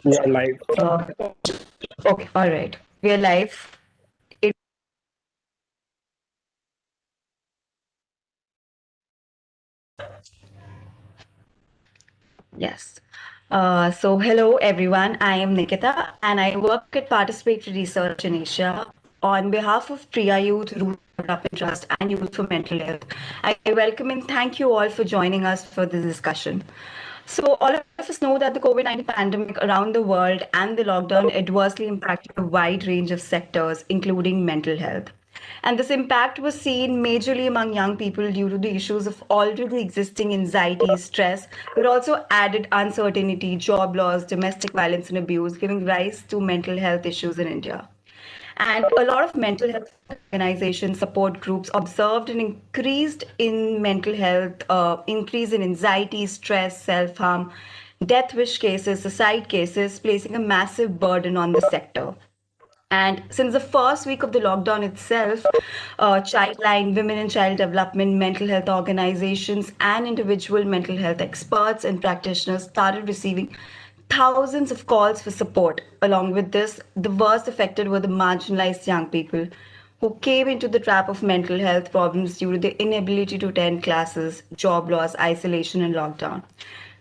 We are live. Okay, all right. We are live. It, yes. So, hello everyone. I am Nikita and I work at Participatory Research in Asia. On behalf of Priya Youth, Root Development Trust, and Youth for Mental Health, I welcome and thank you all for joining us for this discussion. So, all of us know that the COVID-19 pandemic around the world and the lockdown adversely impacted a wide range of sectors, including mental health. And this impact was seen majorly among young people due to the issues of already existing anxiety, stress, but also added uncertainty, job loss, domestic violence, and abuse, giving rise to mental health issues in India. And a lot of mental health organizations, support groups observed an increase in anxiety, stress, self harm, death wish cases, suicide cases, placing a massive burden on the sector. And since the first week of the lockdown itself, Childline, Women and Child Development, mental health organizations, and individual mental health experts and practitioners started receiving thousands of calls for support. Along with this, the worst affected were the marginalized young people who came into the trap of mental health problems due to the inability to attend classes, job loss, isolation, and lockdown.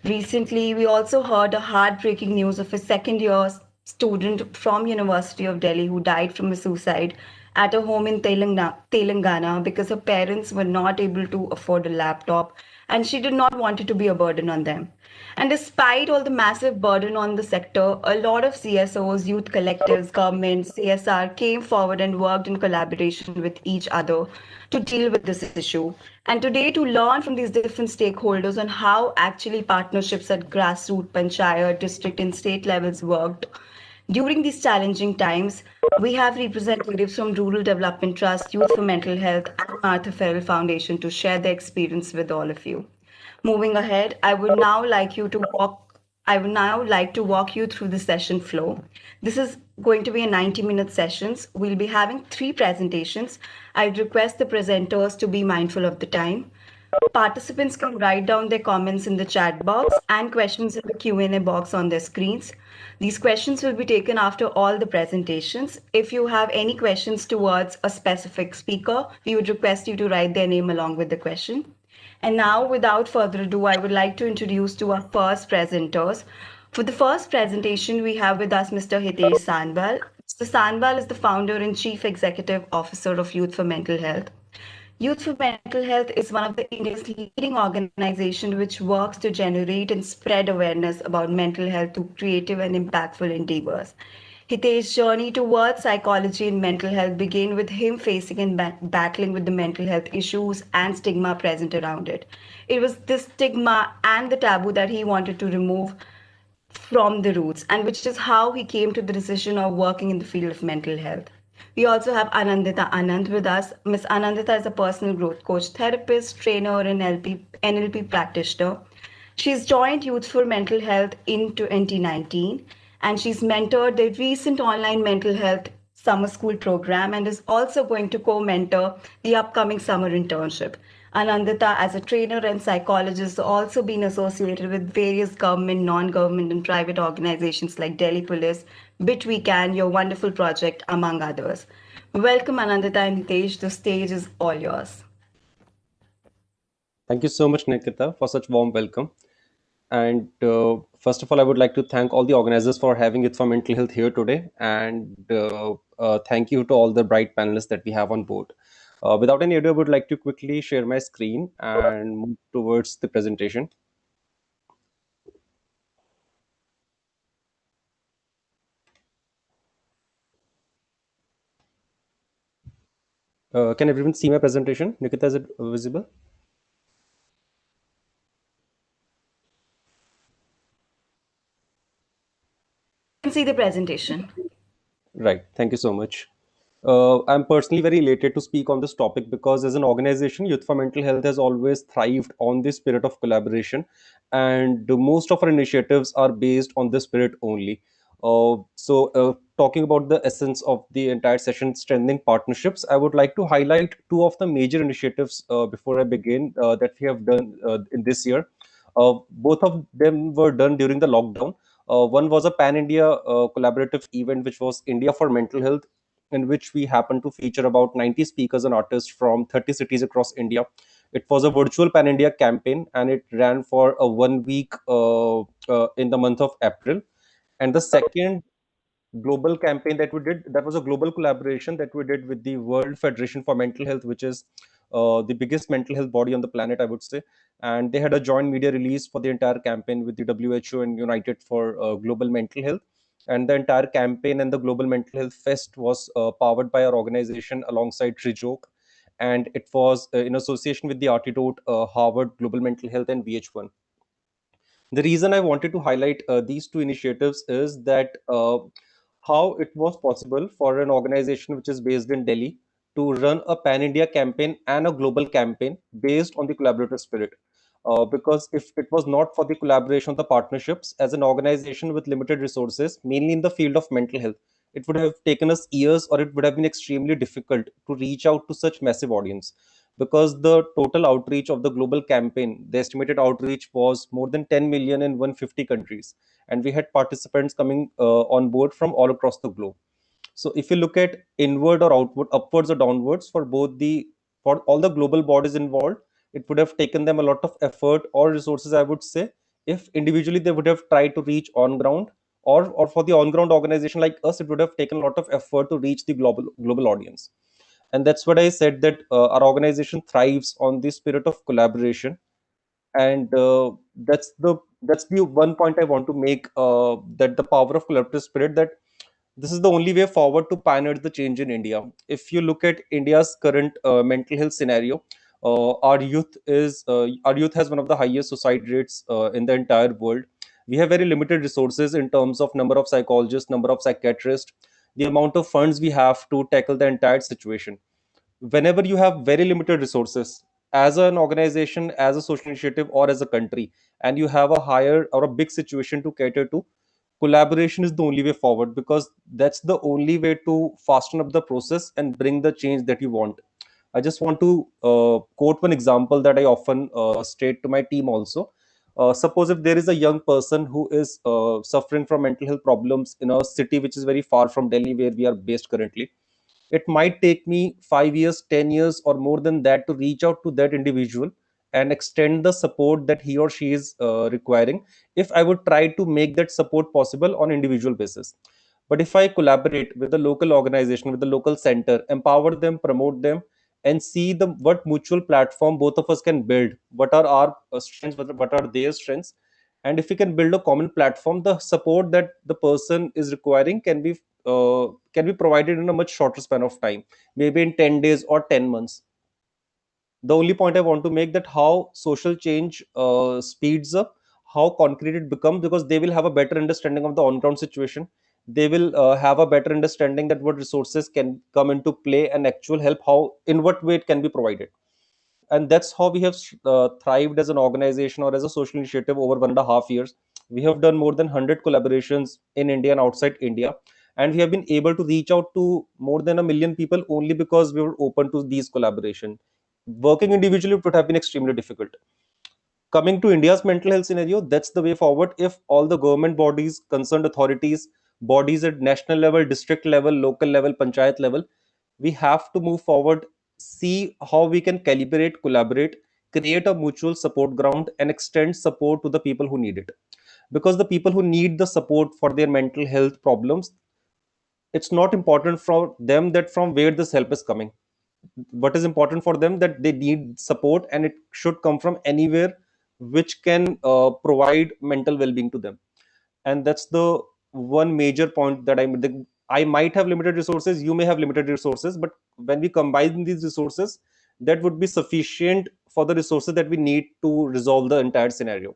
Recently, we also heard a heartbreaking news of a second year student from University of Delhi who died from a suicide at a home in Telangana because her parents were not able to afford a laptop and she did not want it to be a burden on them. And despite all the massive burden on the sector, a lot of CSOs, youth collectives, governments, CSR came forward and worked in collaboration with each other to deal with this issue. And today, to learn from these different stakeholders on how actually partnerships at grassroots, panchayat, district, and state levels worked during these challenging times, we have representatives from Rural Development Trust, Youth for Mental Health, and Martha Farrell Foundation to share their experience with all of you. Moving ahead, I would now like to walk you through the session flow. This is going to be a 90-minute sessions. We'll be having three presentations. I'd request the presenters to be mindful of the time. Participants can write down their comments in the chat box and questions in the Q&A box on their screens. These questions will be taken after all the presentations. If you have any questions towards a specific speaker, we would request you to write their name along with the question. And now, without further ado, I would like to introduce to our first presenters. For the first presentation, we have with us Mr. Hitesh Sanbal. Mr. Sanbal is the founder and chief executive officer of Youth for Mental Health. Youth for Mental Health is one of the India's leading organizations which works to generate and spread awareness about mental health through creative and impactful endeavors. Hitesh's journey towards psychology and mental health began with him facing and battling with the mental health issues and stigma present around it. It was this stigma and the taboo that he wanted to remove from the roots, and which is how he came to the decision of working in the field of mental health. We also have Anandita Anand with us. Miss Anandita is a personal growth coach, therapist, trainer, and NLP practitioner. She's joined Youth for Mental Health in 2019, and she's mentored the recent online mental health summer school program and is also going to co-mentor the upcoming summer internship. Anandita, as a trainer and psychologist, also been associated with various government, non-government, and private organizations like Delhi Police, Bit We Can, Your Wonderful Project, among others. Welcome, Anandita and Hitesh. The stage is all yours. Thank you so much, Nikita, for such warm welcome. And first of all, I would like to thank all the organizers for having it for mental health here today. And thank you to all the bright panelists that we have on board. Without any ado, I would like to quickly share my screen and move towards the presentation. Can everyone see my presentation? Nikita, is it visible? You can see the presentation. Right. Thank you so much. I'm personally very elated to speak on this topic because, as an organization, Youth for Mental Health has always thrived on this spirit of collaboration, and most of our initiatives are based on this spirit only. Talking about the essence of the entire session, strengthening partnerships, I would like to highlight two of the major initiatives before I begin that we have done in this year. Both of them were done during the lockdown. One was a pan India collaborative event, which was India for Mental Health, in which we happened to feature about 90 speakers and artists from 30 cities across India. It was a virtual pan India campaign, and it ran for a 1 week in the month of April. And the second global campaign that we did, that was a global collaboration that we did with the World Federation for Mental Health, which is the biggest mental health body on the planet, I would say. And they had a joint media release for the entire campaign with the WHO and United for Global Mental Health. And the entire campaign and the Global Mental Health Fest was powered by our organization alongside Trijoke. And it was in association with the Artidote, Harvard Global Mental Health, and VH1. The reason I wanted to highlight these two initiatives is that how it was possible for an organization which is based in Delhi to run a pan India campaign and a global campaign based on the collaborative spirit. Because if it was not for the collaboration, the partnerships, as an organization with limited resources, mainly in the field of mental health, it would have taken us years, or it would have been extremely difficult to reach out to such massive audience, because the total outreach of the global campaign, the estimated outreach was more than 10 million in 150 countries, and we had participants coming on board from all across the globe. So if you look at inward or outward, upwards or downwards, for all the global bodies involved, it would have taken them a lot of effort or resources, I would say, if individually they would have tried to reach on ground, or for the on ground organization like us, it would have taken a lot of effort to reach the global audience. And that's what I said, that our organization thrives on the spirit of collaboration. And that's the one point I want to make, that the power of collaborative spirit, that this is the only way forward to pioneer the change in India. If you look at India's current mental health scenario, our youth has one of the highest suicide rates in the entire world. We have very limited resources in terms of number of psychologists, number of psychiatrists, the amount of funds we have to tackle the entire situation. Whenever you have very limited resources, as an organization, as a social initiative, or as a country, and you have a higher or a big situation to cater to, collaboration is the only way forward, because that's the only way to fasten up the process and bring the change that you want. I just want to quote one example that I often state to my team also. Suppose if there is a young person who is suffering from mental health problems in a city which is very far from Delhi, where we are based currently, it might take me 5 years, 10 years, or more than that to reach out to that individual and extend the support that he or she is requiring, if I would try to make that support possible on individual basis. But if I collaborate with the local organization, with the local center, empower them, promote them, and see the what mutual platform both of us can build, what are our strengths, what are their strengths, and if we can build a common platform, the support that the person is requiring can be provided in a much shorter span of time, maybe in 10 days or 10 months. The only point I want to make, that how social change speeds up, how concrete it becomes, because they will have a better understanding of the on ground situation. They will have a better understanding that what resources can come into play and actual help, how, in what way it can be provided. And that's how we have thrived as an organization or as a social initiative over 1.5 years. We have done more than 100 collaborations in India and outside India, and we have been able to reach out to more than a million people only because we were open to these collaboration. Working individually would have been extremely difficult. Coming to India's mental health scenario, that's the way forward. If all the government bodies, concerned authorities, bodies at national level, district level, local level, panchayat level, we have to move forward, see how we can calibrate, collaborate, create a mutual support ground, and extend support to the people who need it. Because the people who need the support for their mental health problems, it's not important for them that from where this help is coming. What is important for them, that they need support, and it should come from anywhere which can provide mental well-being to them. And that's the one major point, that I might have limited resources, you may have limited resources, but when we combine these resources, that would be sufficient for the resources that we need to resolve the entire scenario.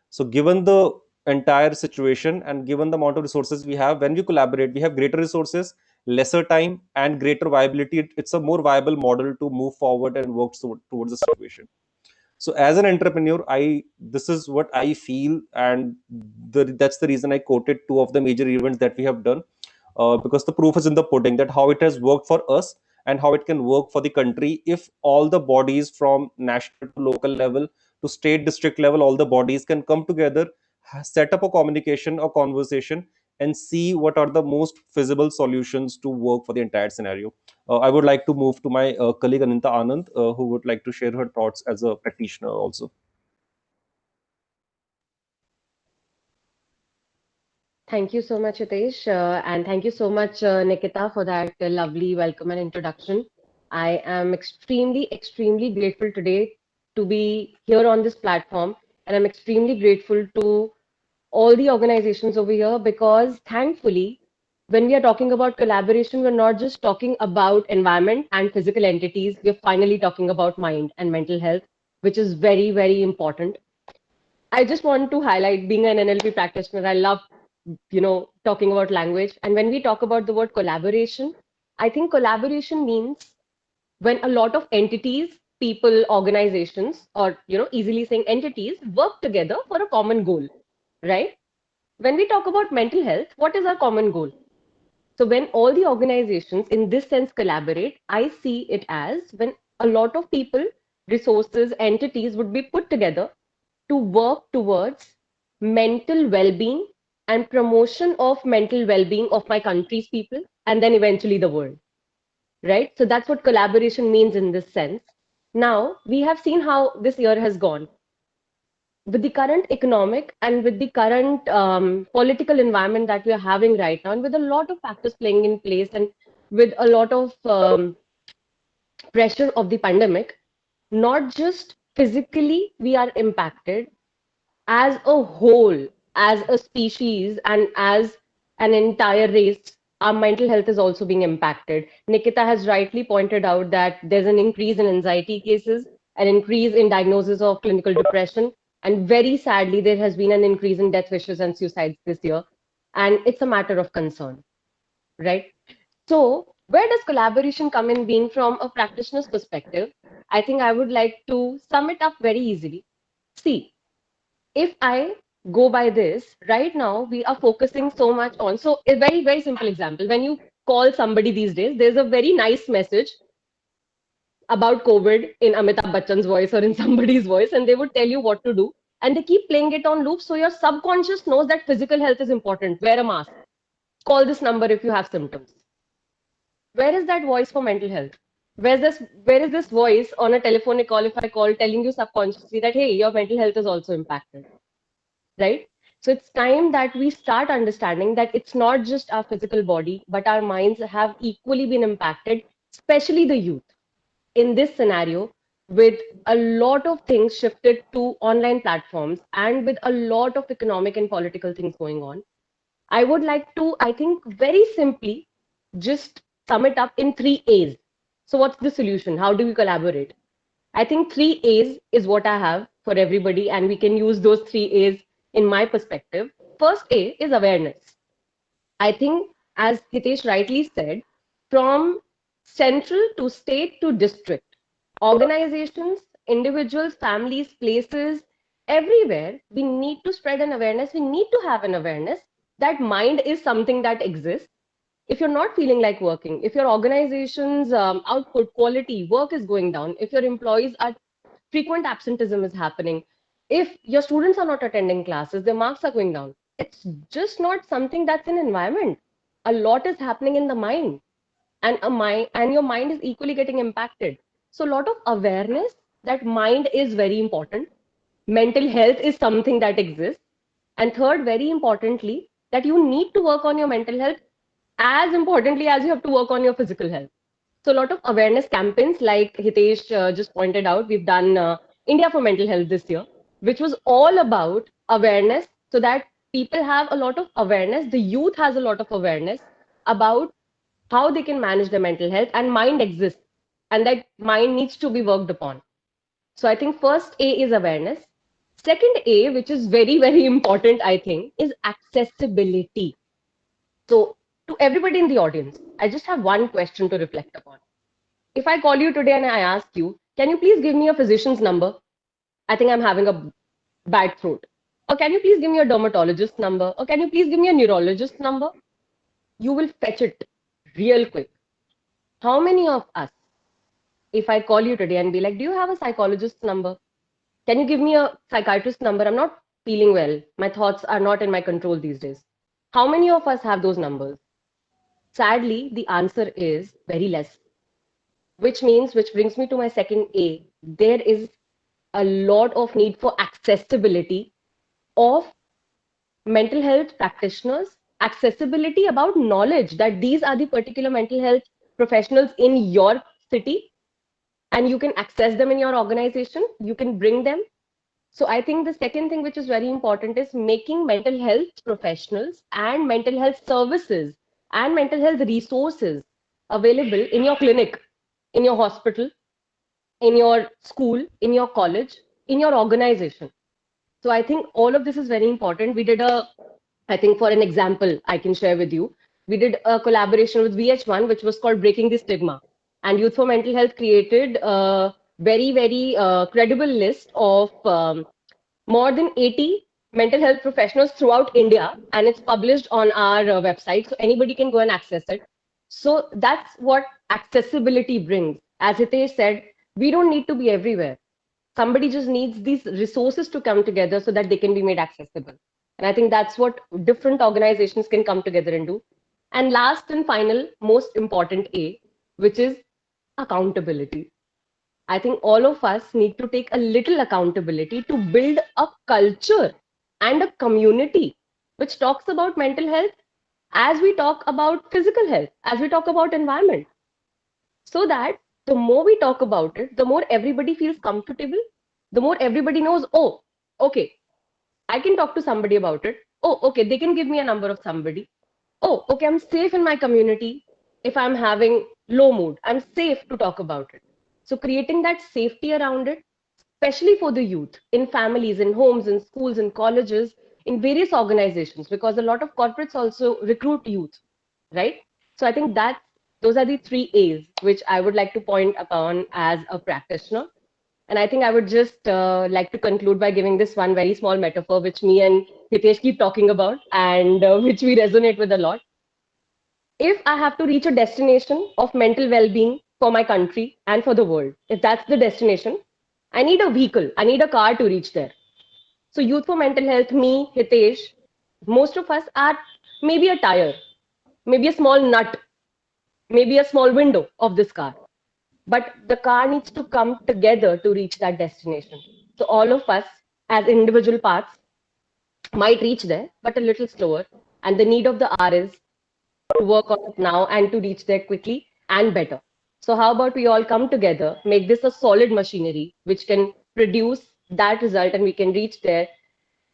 So given the entire situation and given the amount of resources we have, when we collaborate, we have greater resources, lesser time, and greater viability. It's a more viable model to move forward and work towards the situation. So as an entrepreneur, this is what I feel, and that's the reason I quoted two of the major events that we have done, because the proof is in the pudding, that how it has worked for us and how it can work for the country if all the bodies from national to local level to state, district level, all the bodies can come together, set up a communication, a conversation, and see what are the most feasible solutions to work for the entire scenario. I would like to move to my colleague Ananta Anand, who would like to share her thoughts as a practitioner also. Thank you so much, Hitesh, and thank you so much, Nikita, for that lovely welcome and introduction. I am extremely, extremely grateful today to be here on this platform, and I'm extremely grateful to all the organizations over here because thankfully, when we are talking about collaboration, we're not just talking about environment and physical entities, we're finally talking about mind and mental health, which is very, very important. I just want to highlight being an NLP practitioner, I love, talking about language. And when we talk about the word collaboration, I think collaboration means when a lot of entities, people, organizations, or, easily saying entities work together for a common goal, right? When we talk about mental health, what is our common goal? So when all the organizations in this sense collaborate, I see it as when a lot of people, resources, entities would be put together to work towards mental well-being and promotion of mental well-being of my country's people and then eventually the world, right? So that's what collaboration means in this sense. Now we have seen how this year has gone with the current economic and with the current political environment that we are having right now, and with a lot of factors playing in place, and with a lot of pressure of the pandemic, not just physically we are impacted, as a whole, as a species, and as an entire race, our mental health is also being impacted. Nikita has rightly pointed out that there's an increase in anxiety cases, an increase in diagnosis of clinical depression, and very sadly, there has been an increase in death wishes and suicides this year. And it's a matter of concern, right? So, where does collaboration come in being from a practitioner's perspective? I think I would like to sum it up very easily. See, if I go by this, right now we are focusing so much on. So, a very, very simple example when you call somebody these days, there's a very nice message about COVID in Amitabh Bachchan's voice or in somebody's voice, and they would tell you what to do. And they keep playing it on loop. So, your subconscious knows that physical health is important. Wear a mask. Call this number if you have symptoms. Where is that voice for mental health? Where is this voice on a telephonic call if I call telling you subconsciously that hey, your mental health is also impacted? Right? So it's time that we start understanding that it's not just our physical body, but our minds have equally been impacted, especially the youth. In this scenario, with a lot of things shifted to online platforms and with a lot of economic and political things going on, I would like to, I think, very simply just sum it up in 3 A's. So, what's the solution? How do we collaborate? I think 3 A's is what I have for everybody, and we can use those 3 A's in my perspective. First A is awareness. I think, as Hitesh rightly said, from central to state to district, organizations, individuals, families, places, everywhere, we need to spread an awareness. We need to have an awareness that mind is something that exists. If you're not feeling like working, if your organization's output quality work is going down, if your employees are frequent absenteeism is happening, if your students are not attending classes, their marks are going down, it's just not something that's an environment. A lot is happening in the mind, and a mind and your mind is equally getting impacted. So a lot of awareness that mind is very important, mental health is something that exists, and third, very importantly, that you need to work on your mental health as importantly as you have to work on your physical health. So a lot of awareness campaigns, like Hitesh just pointed out, we've done India for Mental Health this year, which was all about awareness, so that people have a lot of awareness, the youth has a lot of awareness about how they can manage their mental health, and mind exists, and that mind needs to be worked upon. So I think first A is awareness. Second A, which is very, very important, I think, is accessibility. So to everybody in the audience, I just have one question to reflect upon. If I call you today and I ask you, can you please give me a physician's number? I think I'm having a bad throat. Or can you please give me a dermatologist's number? Or can you please give me a neurologist's number? You will fetch it real quick. How many of us, if I call you today and be like, do you have a psychologist's number? Can you give me a psychiatrist number? I'm not feeling well. My thoughts are not in my control these days. How many of us have those numbers? Sadly, the answer is very less, which brings me to my second A. There is a lot of need for accessibility of mental health practitioners, accessibility about knowledge that these are the particular mental health professionals in your city, and you can access them in your organization, you can bring them. So I think the second thing which is very important is making mental health professionals and mental health services and mental health resources available in your clinic, in your hospital, in your school, in your college, in your organization. So I think all of this is very important. I think for an example, I can share with you, we did a collaboration with VH1, which was called Breaking the Stigma. And Youth for Mental Health created a very credible list of more than 80 mental health professionals throughout India, and it's published on our website, so anybody can go and access it. So that's what accessibility brings. As Hitesh said, we don't need to be everywhere. Somebody just needs these resources to come together so that they can be made accessible. And I think that's what different organizations can come together and do. And last and final, most important A, which is accountability. I think all of us need to take a little accountability to build a culture and a community which talks about mental health as we talk about physical health, as we talk about environment. So that the more we talk about it, the more everybody feels comfortable, the more everybody knows, oh, okay, I can talk to somebody about it. Oh, okay, they can give me a number of somebody. Oh, okay, I'm safe in my community. If I'm having low mood, I'm safe to talk about it. So creating that safety around it, especially for the youth, in families, in homes, in schools, in colleges, in various organizations, because a lot of corporates also recruit youth, right? So I think that those are the three A's which I would like to point upon as a practitioner. And I think I would just like to conclude by giving this one very small metaphor, which me and Hitesh keep talking about and which we resonate with a lot. If I have to reach a destination of mental well being for my country and for the world, if that's the destination, I need a vehicle, I need a car to reach there. So, Youth for Mental Health, me, Hitesh, most of us are maybe a tire, maybe a small nut, maybe a small window of this car. But the car needs to come together to reach that destination. So, all of us as individual parts might reach there, but a little slower. And the need of the hour is to work on it now and to reach there quickly and better. So, how about we all come together, make this a solid machinery which can produce that result and we can reach there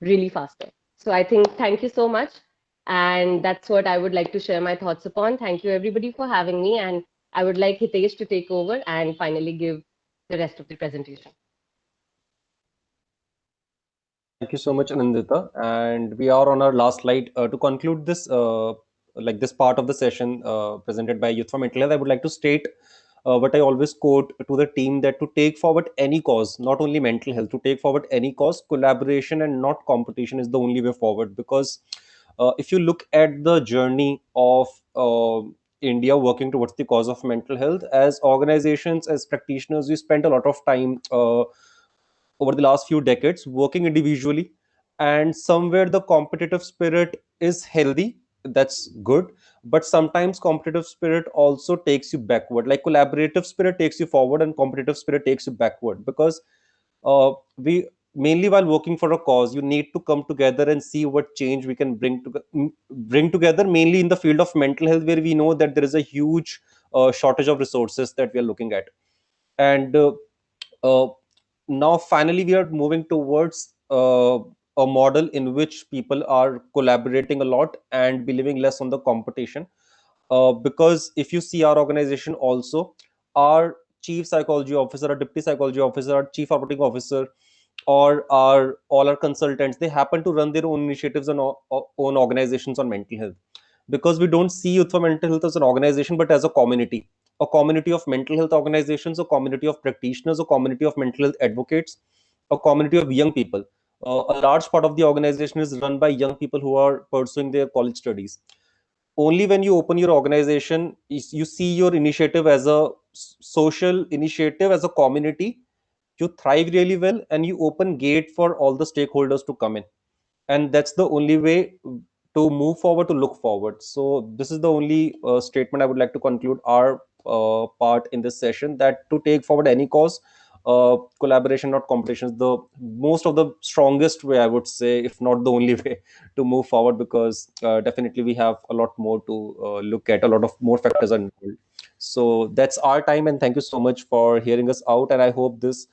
really faster. So, I think thank you so much. And that's what I would like to share my thoughts upon. Thank you, everybody, for having me. And I would like Hitesh to take over and finally give the rest of the presentation. Thank you so much, Anindita. And we are on our last slide. To conclude this, like this part of the session presented by Youth for Mental Health, I would like to state what I always quote to the team, that to take forward any cause, not only mental health, to take forward any cause, collaboration and not competition is the only way forward. Because if you look at the journey of India working towards the cause of mental health, as organizations, as practitioners, we spent a lot of time over the last few decades working individually, and somewhere the competitive spirit is healthy, that's good, but sometimes competitive spirit also takes you backward. Like collaborative spirit takes you forward and competitive spirit takes you backward, because we mainly, while working for a cause, you need to come together and see what change we can bring together, mainly in the field of mental health, where we know that there is a huge shortage of resources that we are looking at. And uh, now finally we are moving towards a model in which people are collaborating a lot and believing less on the competition. Because if you see our organization also, our chief psychology officer, our deputy psychology officer, our chief operating officer, or our all our consultants, they happen to run their own initiatives and own organizations on mental health. Because we don't see Youth for Mental Health as an organization, but as a community of mental health organizations, a community of practitioners, a community of mental health advocates, a community of young people. A large part of the organization is run by young people who are pursuing their college studies. Only when you open your organization, you see your initiative as a social initiative, as a community, you thrive really well and you open gate for all the stakeholders to come in, and that's the only way to move forward, to look forward. So this is the only statement I would like to conclude our part in this session, that to take forward any cause, collaboration, not competition, is the most of the strongest way, I would say, if not the only way to move forward, because definitely we have a lot more to look at, a lot of more factors are involved. So that's our time, and thank you so much for hearing us out, and I hope this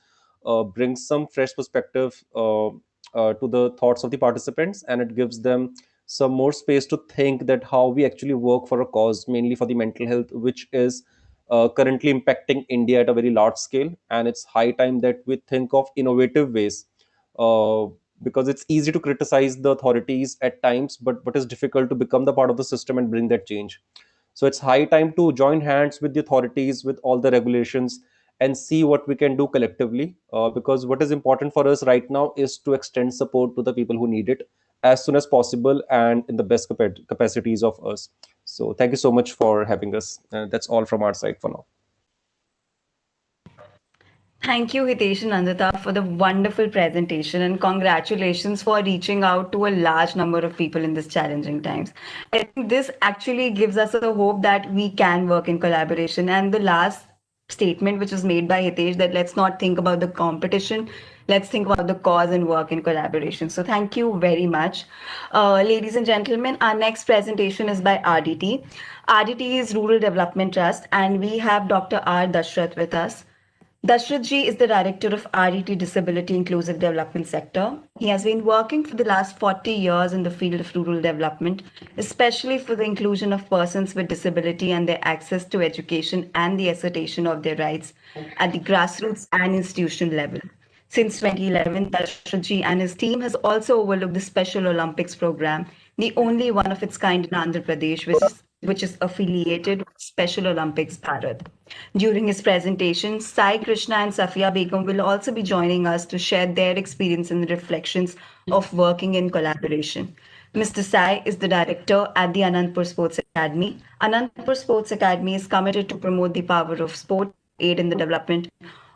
brings some fresh perspective to the thoughts of the participants, and it gives them some more space to think that how we actually work for a cause, mainly for the mental health, which is currently impacting India at a very large scale. And it's high time that we think of innovative ways, uh, because it's easy to criticize the authorities at times, but it is difficult to become the part of the system and bring that change. So it's high time to join hands with the authorities, with all the regulations, and see what we can do collectively. Because what is important for us right now is to extend support to the people who need it as soon as possible and in the best capacities of us. So thank you so much for having us. That's all from our side for now. Thank you, Hitesh and Nandita, for the wonderful presentation, and congratulations for reaching out to a large number of people in this challenging times. I think this actually gives us a hope that we can work in collaboration. And the last statement, which was made by Hitesh, that let's not think about the competition, let's think about the cause and work in collaboration. So thank you very much. Ladies and gentlemen, our next presentation is by RDT. RDT is Rural Development Trust, and we have Dr. R. Dashrath with us. Dashrath ji is the director of RET Disability Inclusive Development Sector. He has been working for the last 40 years in the field of rural development, especially for the inclusion of persons with disability and their access to education and the assertion of their rights at the grassroots and institutional level. Since 2011, Dashrath ji and his team has also overlooked the Special Olympics program, the only one of its kind in Andhra Pradesh, which is affiliated with Special Olympics Bharat. During his presentation, Sai Krishna and Safia Begum will also be joining us to share their experience and reflections of working in collaboration. Mr. Sai is the director at the Anandpur Sports Academy. Anandpur Sports Academy is committed to promote the power of sport, aid in the development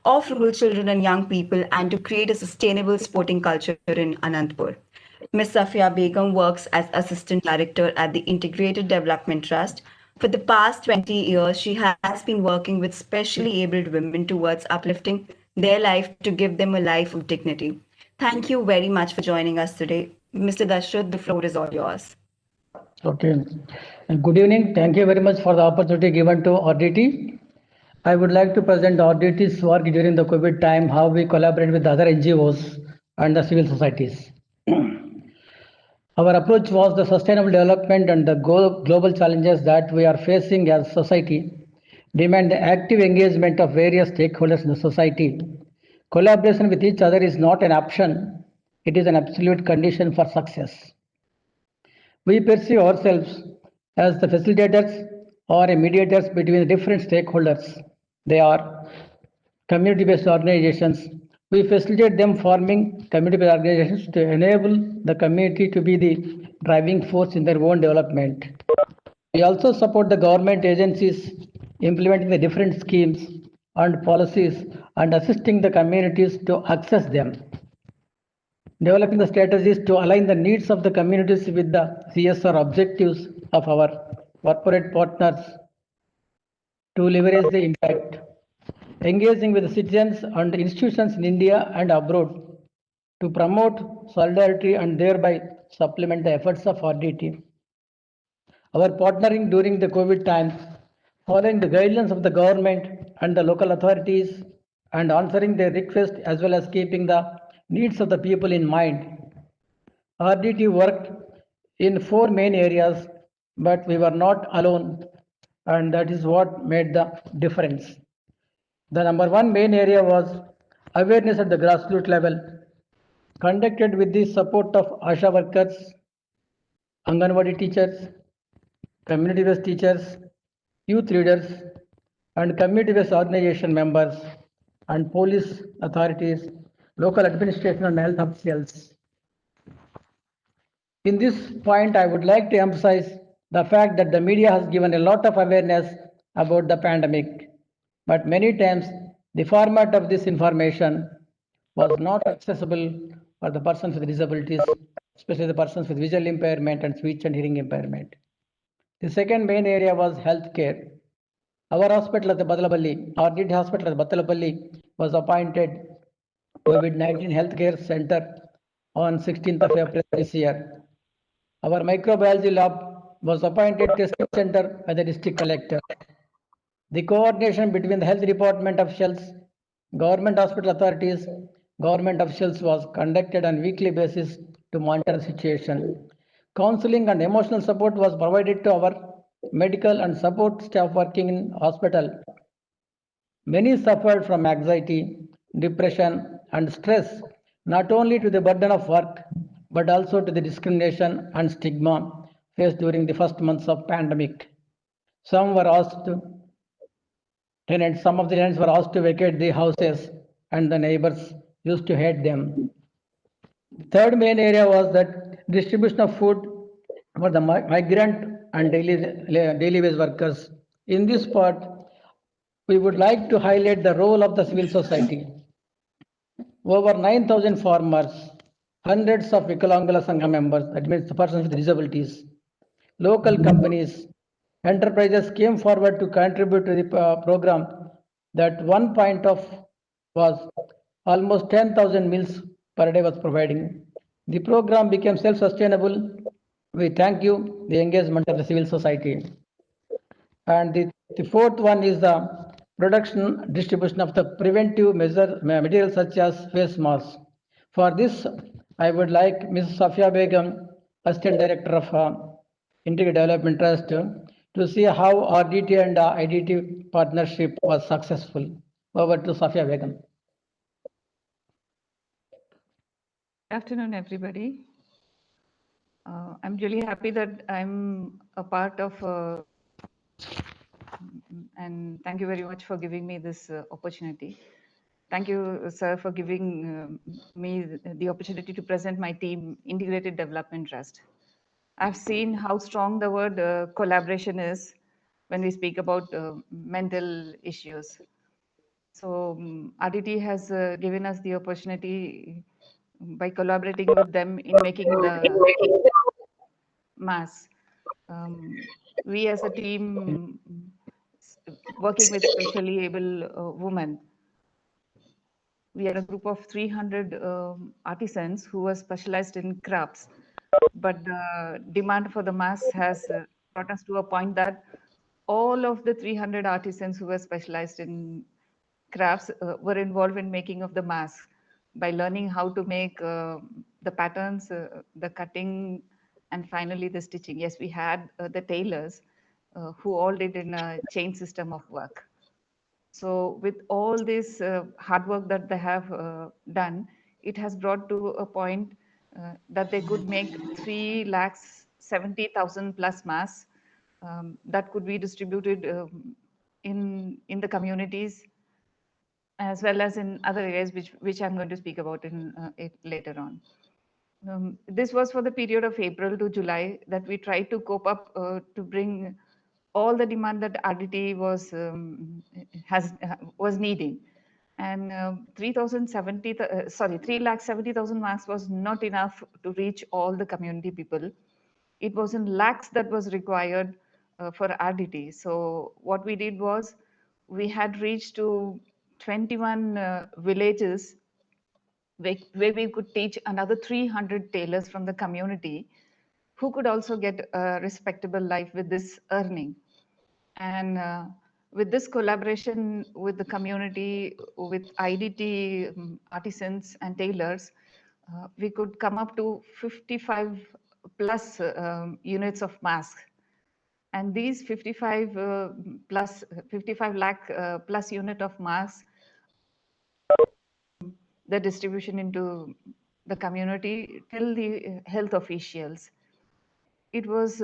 of rural children and young people, and to create a sustainable sporting culture in Anandpur. Ms. Safia Begum works as Assistant Director at the Integrated Development Trust. For the past 20 years, she has been working with specially abled women towards uplifting their life to give them a life of dignity. Thank you very much for joining us today. Mr. Dashrath, the floor is all yours. Okay. Good evening. Thank you very much for the opportunity given to RDT. I would like to present RDT's work during the COVID time, how we collaborate with other NGOs and the civil societies. Our approach was the sustainable development and the global challenges that we are facing as society demand the active engagement of various stakeholders in the society. Collaboration with each other is not an option, it is an absolute condition for success. We perceive ourselves as the facilitators or mediators between different stakeholders. They are community-based organizations. We facilitate them forming community-based organizations to enable the community to be the driving force in their own development. We also support the government agencies implementing the different schemes and policies and assisting the communities to access them. Developing the strategies to align the needs of the communities with the CSR objectives of our corporate partners to leverage the impact. Engaging with the citizens and institutions in India and abroad to promote solidarity and thereby supplement the efforts of RDT. Our partnering during the COVID times, following the guidelines of the government and the local authorities and answering their requests as well as keeping the needs of the people in mind. RDT worked in 4 main areas, but we were not alone, and that is what made the difference. The number 1 main area was awareness at the grassroots level, conducted with the support of ASHA workers, Anganwadi teachers, community-based teachers, youth leaders, and community-based organization members, and police authorities, local administration and health officials. In this point, I would like to emphasize the fact that the media has given a lot of awareness about the pandemic, but many times the format of this information was not accessible for the persons with disabilities, especially the persons with visual impairment and speech and hearing impairment. The second main area was healthcare. Our hospital at the Badalapalli, our DD hospital at Badalapalli was appointed COVID-19 healthcare center on 16th of April this year. Our microbiology lab was appointed testing center by the district collector. The coordination between the health department officials, government hospital authorities, government officials was conducted on weekly basis to monitor the situation. Counseling and emotional support was provided to our medical and support staff working in hospital. Many suffered from anxiety, depression, and stress, not only to the burden of work, but also to the discrimination and stigma faced during the first months of pandemic. Some were asked some of the tenants were asked to vacate the houses, and the neighbors used to hate them. The third main area was that distribution of food for the migrant and daily wage workers. In this part, we would like to highlight the role of the civil society. Over 9,000 farmers, hundreds of Vikalangala Sangha members, that means the persons with disabilities, local companies, enterprises came forward to contribute to the program. That one point of was almost 10,000 meals per day was providing. The program became self-sustainable. We thank you, the engagement of the civil society. And the fourth one is the production distribution of the preventive materials such as face masks. For this, I would like Ms. Safia Begum, Assistant Director of Integrated Development Trust, to see how RDT and IDT partnership was successful. Over to Safia Begum. Good afternoon, everybody. I'm really happy that I'm a part of, and thank you very much for giving me this opportunity. Thank you, sir, for giving me the opportunity to present my team, Integrated Development Trust. I've seen how strong the word collaboration is when we speak about mental issues. So RDT has given us the opportunity by collaborating with them in making the mass. We as a team working with specially able women, we are a group of 300 artisans who are specialized in crafts. But the demand for the mass has brought us to a point that all of the 300 artisans who were specialized in crafts were involved in making of the mask by learning how to make the patterns, the cutting, and finally the stitching. Yes, we had the tailors who all did in a chain system of work. So with all this hard work that they have done, it has brought to a point that they could make 3,70,000 plus masks that could be distributed in the communities as well as in other areas, which I'm going to speak about in later on. This was for the period of April to July that we tried to cope up to bring all the demand that RDT was needing, and 3,70,000 masks was not enough to reach all the community people. It was in lakhs that was required for RDT. So what we did was we had reached to 21 villages where we could teach another 300 tailors from the community who could also get a respectable life with this earning. And with this collaboration with the community, with IDT artisans and tailors, we could come up to 55 plus units of masks. And these 55 lakh plus unit of masks, the distribution into the community till the health officials. It was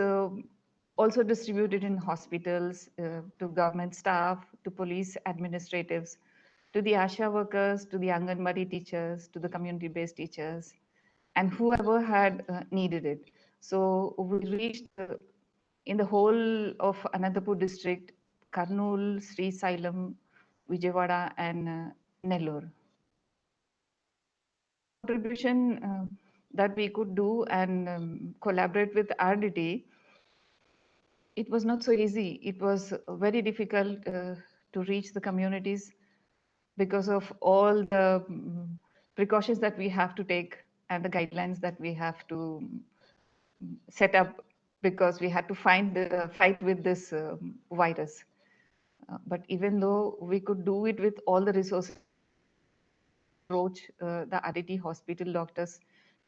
also distributed in hospitals, to government staff, to police administratives, to the ASHA workers, to the Anganwadi teachers, to the community-based teachers, and whoever had needed it. So we reached in the whole of Anantapur district, Kurnool, Srisailam, Vijayawada, and Nellore. contribution that we could do and collaborate with RDT, it was not so easy. It was very difficult to reach the communities because of all the precautions that we have to take and the guidelines that we have to set up, because we had to fight with this virus. But even though we could do it with all the resources, approach the RDT hospital doctors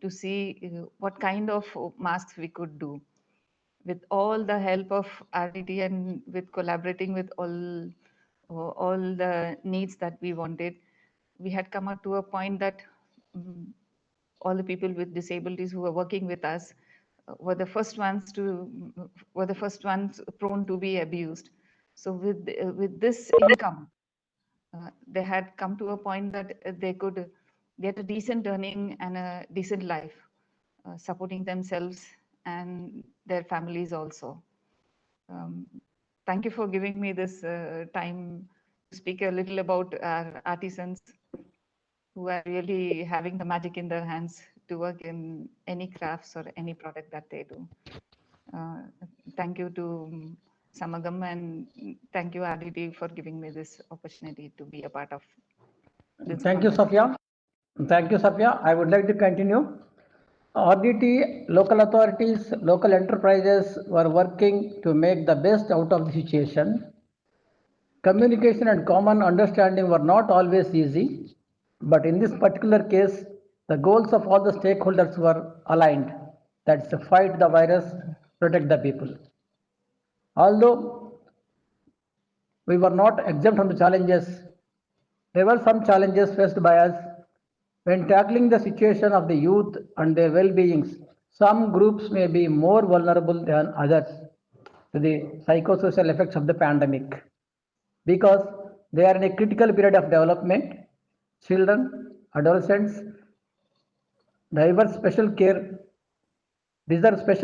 to see what kind of masks we could do. With all the help of RDT and with collaborating with all the needs that we wanted, we had come up to a point that all the people with disabilities who were working with us were the first ones prone to be abused. So with this income, they had come to a point that they could get a decent earning and a decent life, supporting themselves and their families also. Thank you for giving me this time to speak a little about our artisans who are really having the magic in their hands to work in any crafts or any product that they do. Thank you to Samagam, and thank you RDT for giving me this opportunity to be a part of this. Thank you, Safia. Thank you, Safia. I would like to continue. RDT, local authorities, local enterprises were working to make the best out of the situation. Communication and common understanding were not always easy, but in this particular case, the goals of all the stakeholders were aligned. That's to fight the virus, protect the people. Although we were not exempt from the challenges, there were some challenges faced by us when tackling the situation of the youth and their well-beings. Some groups may be more vulnerable than others to the psychosocial effects of the pandemic because they are in a critical period of development. Children, adolescents deserve special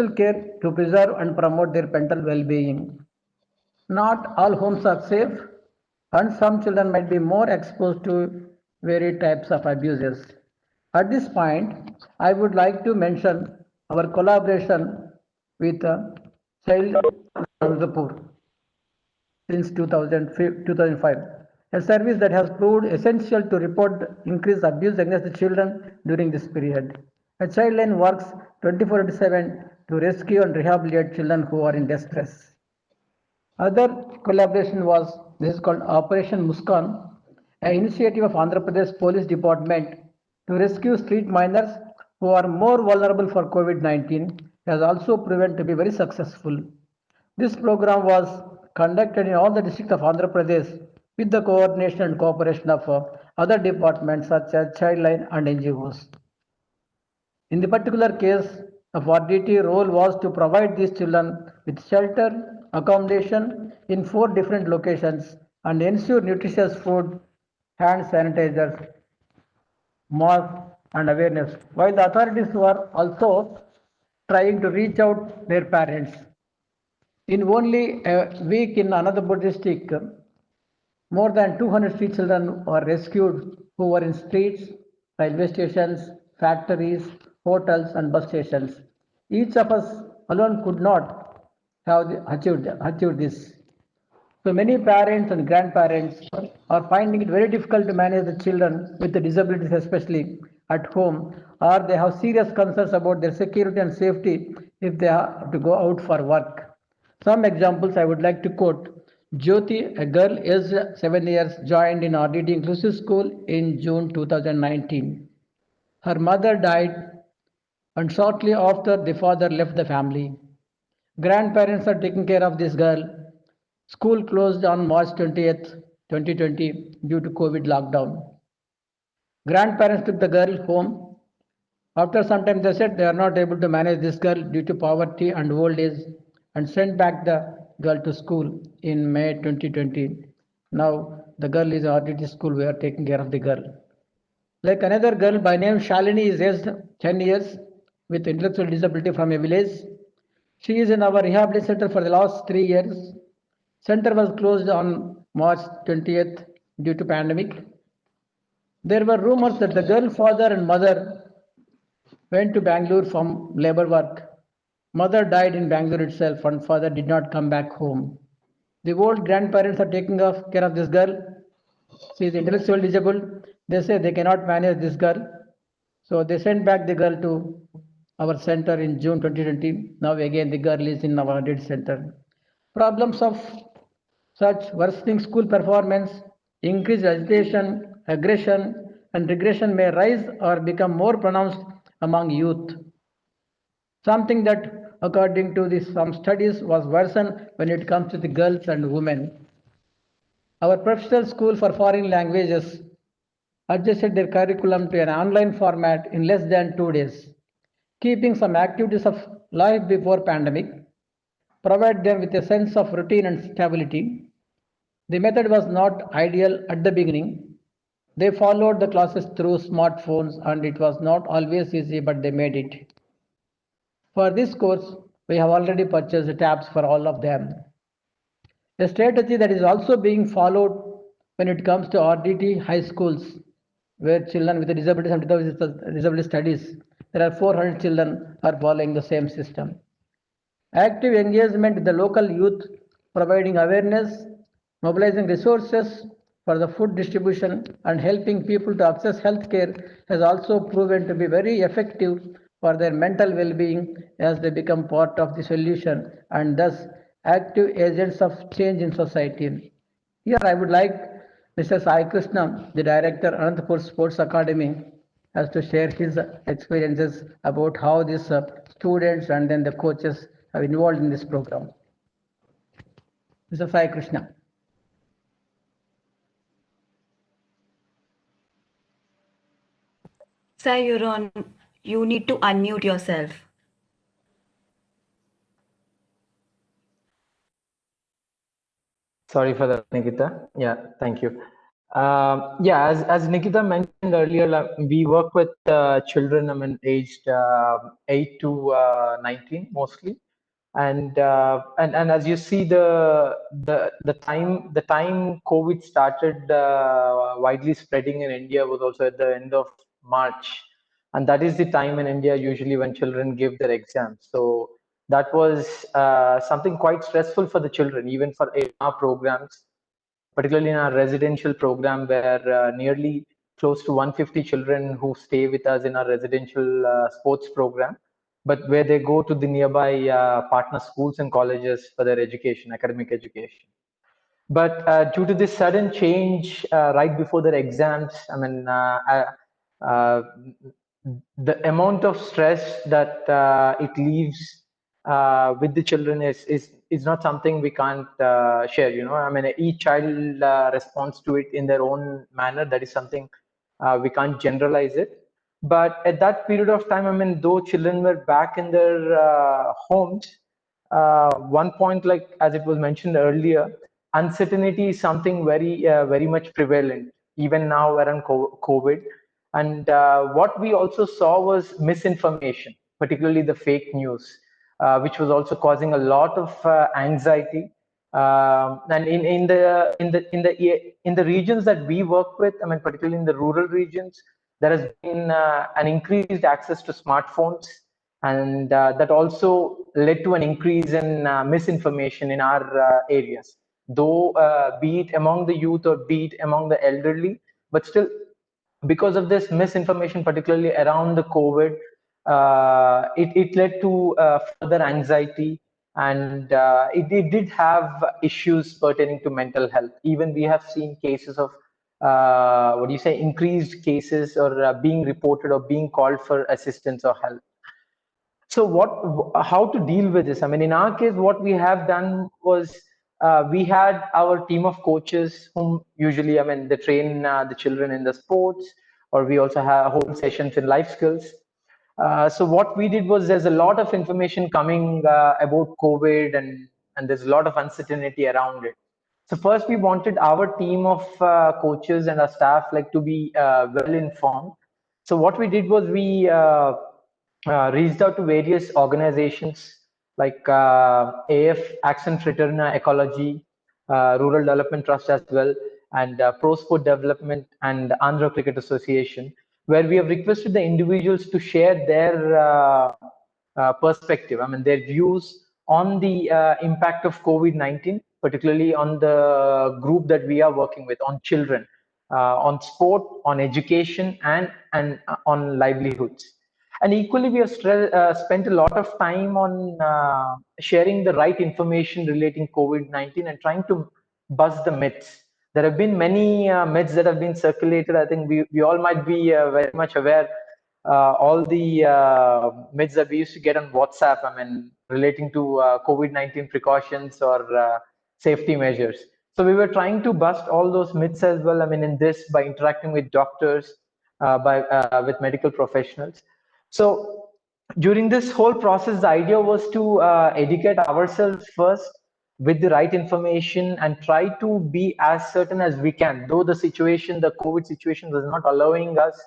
care to preserve and promote their mental well-being. Not all homes are safe, and some children might be more exposed to varied types of abuses. At this point, I would like to mention our collaboration with Child Nandapur since 2005, a service that has proved essential to report increased abuse against the children during this period. A Childline works 24/7 to rescue and rehabilitate children who are in distress. Other collaboration was, this is called Operation Muskan, an initiative of Andhra Pradesh Police Department to rescue street minors who are more vulnerable for COVID-19, has also proven to be very successful. This program was conducted in all the districts of Andhra Pradesh with the coordination and cooperation of other departments such as Childline and NGOs. In the particular case of RDT, role was to provide these children with shelter, accommodation in 4 different locations and ensure nutritious food, hand sanitizers, masks and awareness, while the authorities were also trying to reach out their parents. In only a week in Anandapur district, more than 200 street children were rescued who were in streets, railway stations, factories, hotels and bus stations. Each of us alone could not have achieved this. So many parents and grandparents are finding it very difficult to manage the children with the disabilities, especially at home, or they have serious concerns about their security and safety if they have to go out for work. Some examples I would like to quote. Jyoti, a girl aged 7 years, joined in RDT Inclusive School in June 2019. Her mother died, and shortly after, the father left the family. Grandparents are taking care of this girl. School closed on March 20th, 2020 due to COVID lockdown. Grandparents took the girl home. After some time, they said they are not able to manage this girl due to poverty and old age and sent back the girl to school in May 2020. Now the girl is in RDT school. We are taking care of the girl. Like another girl by name Shalini is aged 10 years with intellectual disability from a village. She is in our rehabilitation center for the last 3 years. Center was closed on March 20th due to pandemic. There were rumors that the girl father and mother went to Bangalore from labor work. Mother died in Bangalore itself and father did not come back home. The old grandparents are taking care of this girl. She is intellectually disabled. They say they cannot manage this girl. So they sent back the girl to our center in June 2020. Now again the girl is in our dead center. Problems of such worsening school performance, increased agitation, aggression, and regression may rise or become more pronounced among youth. Something that, according to some studies, was worsened when it comes to the girls and women. Our professional school for foreign languages adjusted their curriculum to an online format in less than 2 days, keeping some activities of life before pandemic, provide them with a sense of routine and stability. The method was not ideal at the beginning. They followed the classes through smartphones and it was not always easy, but they made it. For this course, we have already purchased tabs for all of them. A strategy that is also being followed when it comes to RDT high schools, where children with disabilities and without disability studies, there are 400 children are following the same system. Active engagement with the local youth, providing awareness, mobilizing resources for the food distribution and helping people to access healthcare has also proven to be very effective for their mental well-being as they become part of the solution and thus active agents of change in society. Here I would like Mr. Sai Krishna, the director Anantapur Sports Academy, has to share his experiences about how these students and then the coaches have involved in this program. Mr. Sai Krishna. Sai, you're on. You need to unmute yourself. Sorry for that, Nikita. Yeah, thank you. Yeah, as Nikita mentioned earlier, we work with children, aged 8 to 19 mostly, and as you see, the time COVID started widely spreading in India was also at the end of March, and that is the time in India usually when children give their exams. So that was something quite stressful for the children, even for our programs, particularly in our residential program, where nearly close to 150 children who stay with us in our residential sports program, but where they go to the nearby partner schools and colleges for their education, academic education. But due to this sudden change right before their exams, the amount of stress that it leaves with the children is not something we can't share. Each child responds to it in their own manner. That is something we can't generalize it. But at that period of time, though children were back in their homes, one point, like as it was mentioned earlier, uncertainty is something very much prevalent even now around COVID. And what we also saw was misinformation, particularly the fake news, which was also causing a lot of anxiety. And in the regions that we work with, particularly in the rural regions, there has been an increased access to smartphones, and that also led to an increase in misinformation in our areas. Though be it among the youth or be it among the elderly, but still, because of this misinformation, particularly around the COVID, it led to further anxiety, and it did have issues pertaining to mental health. Even we have seen cases of increased cases or being reported or being called for assistance or help. So how to deal with this? In our case, what we have done was we had our team of coaches whom usually, they train the children in the sports, or we also have whole sessions in life skills. So what we did was, there's a lot of information coming about COVID, and there's a lot of uncertainty around it. So first, we wanted our team of coaches and our staff to be well informed. So what we did was we reached out to various organizations like AF, Action Fraterna Ecology, Rural Development Trust as well, and Pro Sport Development and Andhra Cricket Association, where we have requested the individuals to share their perspective, I mean, their views on the impact of COVID-19, particularly on the group that we are working with, on children, on sport, on education, and on livelihoods. And equally, we have spent a lot of time on sharing the right information relating COVID-19 and trying to bust the myths. There have been many myths that have been circulated. I think we all might be very much aware all the myths that we used to get on WhatsApp, I mean, relating to COVID-19 precautions or safety measures. So we were trying to bust all those myths as well. I mean, in this, by interacting with doctors, with medical professionals. So during this whole process, the idea was to educate ourselves first with the right information and try to be as certain as we can, though the situation, the COVID situation was not allowing us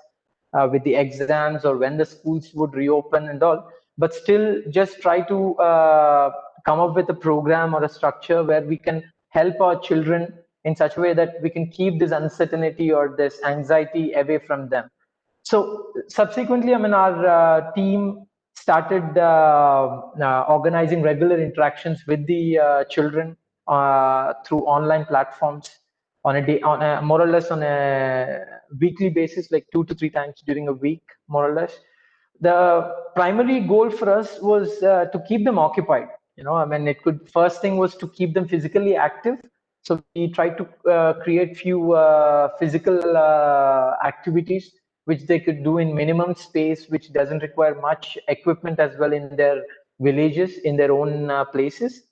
with the exams or when the schools would reopen and all, but still just try to come up with a program or a structure where we can help our children in such a way that we can keep this uncertainty or this anxiety away from them. So subsequently, I mean, our team started organizing regular interactions with the children through online platforms on a day, more or less on a weekly basis, like 2 to 3 times during a week, more or less. The primary goal for us was to keep them occupied. You know, I mean, first thing was to keep them physically active. So we tried to create few physical activities which they could do in minimum space, which doesn't require much equipment as well in their villages, in their own places.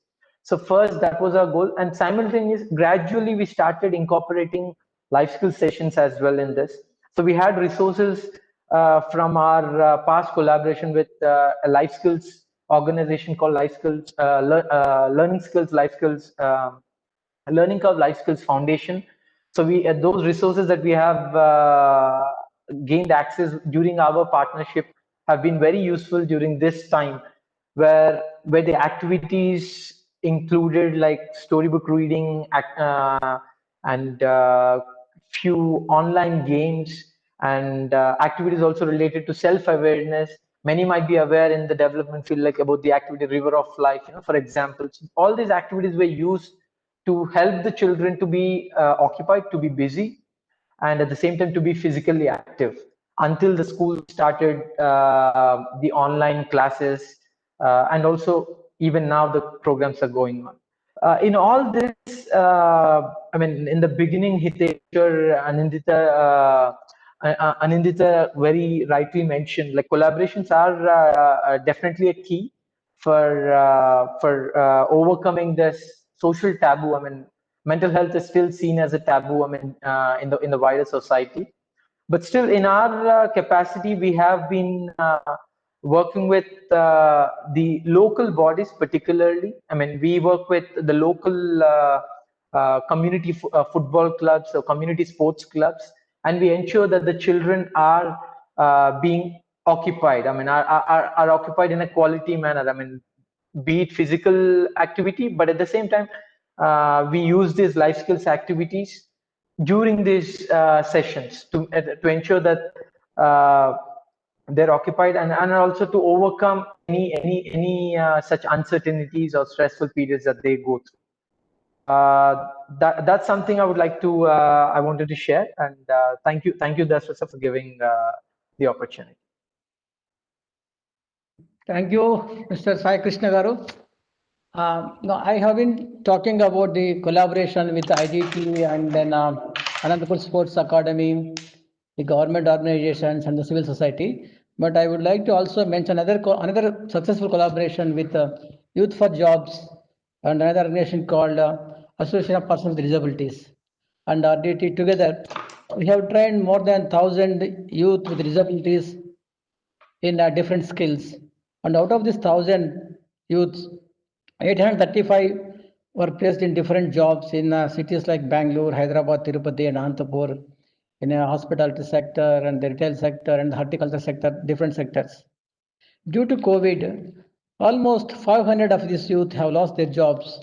So first, that was our goal. And simultaneously, gradually, we started incorporating life skill sessions as well in this. So we had resources from our past collaboration with a life skills organization called Life Skills, Learning Skills, Life Skills, Learning Curve Life Skills Foundation. So we those resources that we have gained access during our partnership have been very useful during this time, where the activities included like storybook reading and few online games and activities also related to self-awareness. Many might be aware in the development field, like about the activity River of Life, you know, for example. So all these activities were used to help the children to be occupied, to be busy, and at the same time to be physically active until the school started the online classes, and also even now the programs are going on. In all this, I mean, in the beginning, Hitesh or Anindita very rightly mentioned, like collaborations are definitely a key for overcoming this social taboo. I mean, mental health is still seen as a taboo, I mean, in the wider society. But still, in our capacity, we have been working with the local bodies, particularly. I mean, we work with the local community football clubs or community sports clubs, and we ensure that the children are being occupied. I mean, are occupied in a quality manner. I mean, be it physical activity, but at the same time, we use these life skills activities during these sessions to ensure that they're occupied and also to overcome any such uncertainties or stressful periods that they go through. That's something I would like to I wanted to share, and thank you, Dasrasa, for giving the opportunity. Thank you, Mr. Sai Krishna Garu. Now, I have been talking about the collaboration with IDT and then Anantapur Sports Academy, the government organizations and the civil society. But I would like to also mention another successful collaboration with Youth for Jobs and another organization called Association of Persons with Disabilities and RDT. Together, we have trained more than 1,000 youth with disabilities in different skills. And out of this 1,000 youths, 835 were placed in different jobs in cities like Bangalore, Hyderabad, Tirupati, and Anantapur, in a hospitality sector and the retail sector and the horticulture sector, different sectors. Due to COVID, almost 500 of these youth have lost their jobs,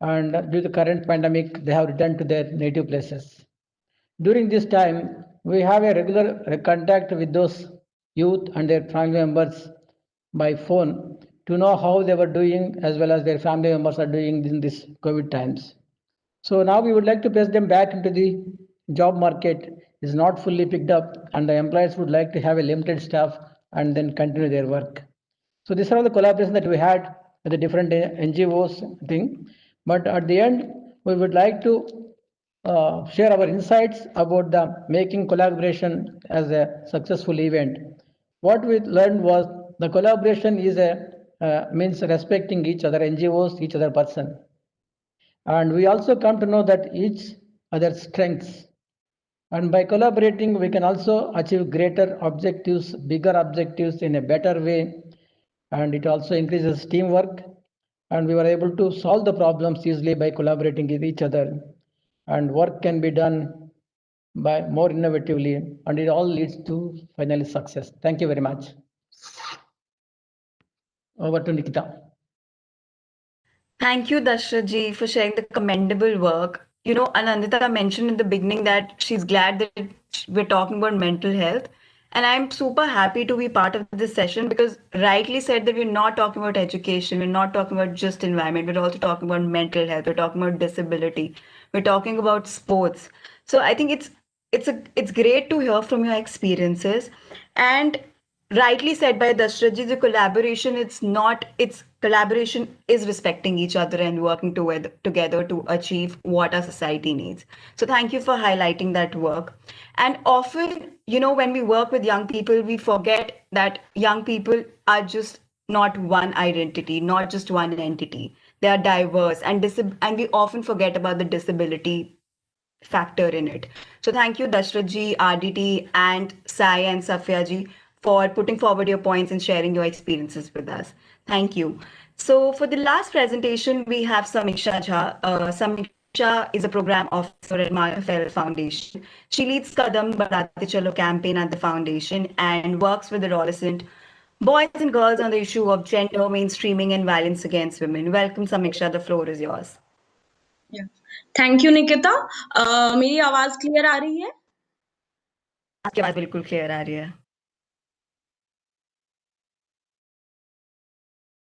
and due to the current pandemic, they have returned to their native places. During this time, we have a regular contact with those youth and their family members by phone to know how they were doing as well as their family members are doing in this COVID times. So now we would like to place them back into the job market is not fully picked up and the employers would like to have a limited staff and then continue their work. So these are all the collaboration that we had with the different NGOs thing. But at the end, we would like to share our insights about the making collaboration as a successful event. What we learned was the collaboration is a means respecting each other, NGOs, each other person. And we also come to know that each other's strengths. And by collaborating, we can also achieve greater objectives, bigger objectives in a better way. And it also increases teamwork. And we were able to solve the problems easily by collaborating with each other. And work can be done by more innovatively, and it all leads to finally success. Thank you very much. Over to Nikita. Thank you, Dashrath for sharing the commendable work. You know, Anandita mentioned in the beginning that she's glad that we're talking about mental health. And I'm super happy to be part of this session because rightly said that we're not talking about education, we're not talking about just environment, we're also talking about mental health, we're talking about disability, we're talking about sports. So I think it's great to hear from your experiences. And rightly said by Dashrath, the collaboration, it's collaboration is respecting each other and working together to achieve what our society needs. So thank you for highlighting that work. And often, you know, when we work with young people, we forget that young people are just not one identity, not just one entity. They are diverse and we often forget about the disability factor in it. So thank you, Dashrath ji, RDT, and Sai and Safia ji for putting forward your points and sharing your experiences with us. Thank you. So for the last presentation, we have Samiksha Jha. Samiksha is a program officer at Martha Farrell Foundation. She leads Kadam Badhate Chalo campaign at the foundation and works with adolescent boys and girls on the issue of gender mainstreaming and violence against women. Welcome, Samiksha. The floor is yours. Thank you Nikita मेरी आवाज clear आ रही है आपकी आवाज बिल्कुल clear आ रही है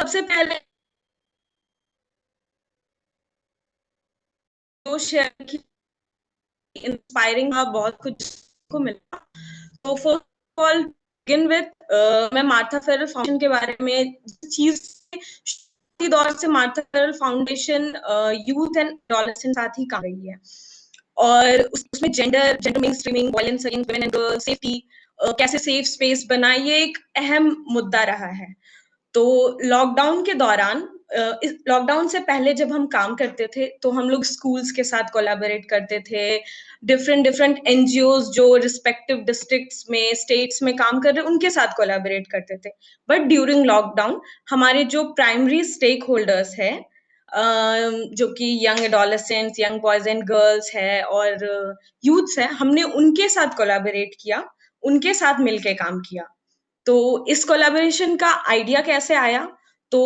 सबसे पहले जो शेयर की इंस्पायरिंग था बहुत कुछ को मिला तो first of all begin with मैं मार्था फेरल फाउंडेशन के बारे में चीज दौर से Martha Farrell Foundation youth and adolescent साथ ही काम रही है और उसमें gender mainstreaming violence against women and girls safety कैसे सेफ स्पेस बनाए ये एक अहम मुद्दा रहा है तो लॉकडाउन के दौरान लॉकडाउन से पहले जब हम काम करते थे तो हम लोग स्कूल्स के साथ कोलैबोरेट करते थे डिफरेंट एनजीओज जो रिस्पेक्टिव डिस्ट्रिक्ट्स में स्टेट्स में काम कर रहे उनके साथ कोलैबोरेट करते थे बट ड्यूरिंग लॉकडाउन हमारे जो प्राइमरी स्टेक होल्डर्स है जो कि young adolescents young boys and girls है और यूथ्स है हमने उनके साथ कोलैबोरेट किया उनके साथ मिलके काम किया तो इस कोलैबोरेशन का आइडिया कैसे आया तो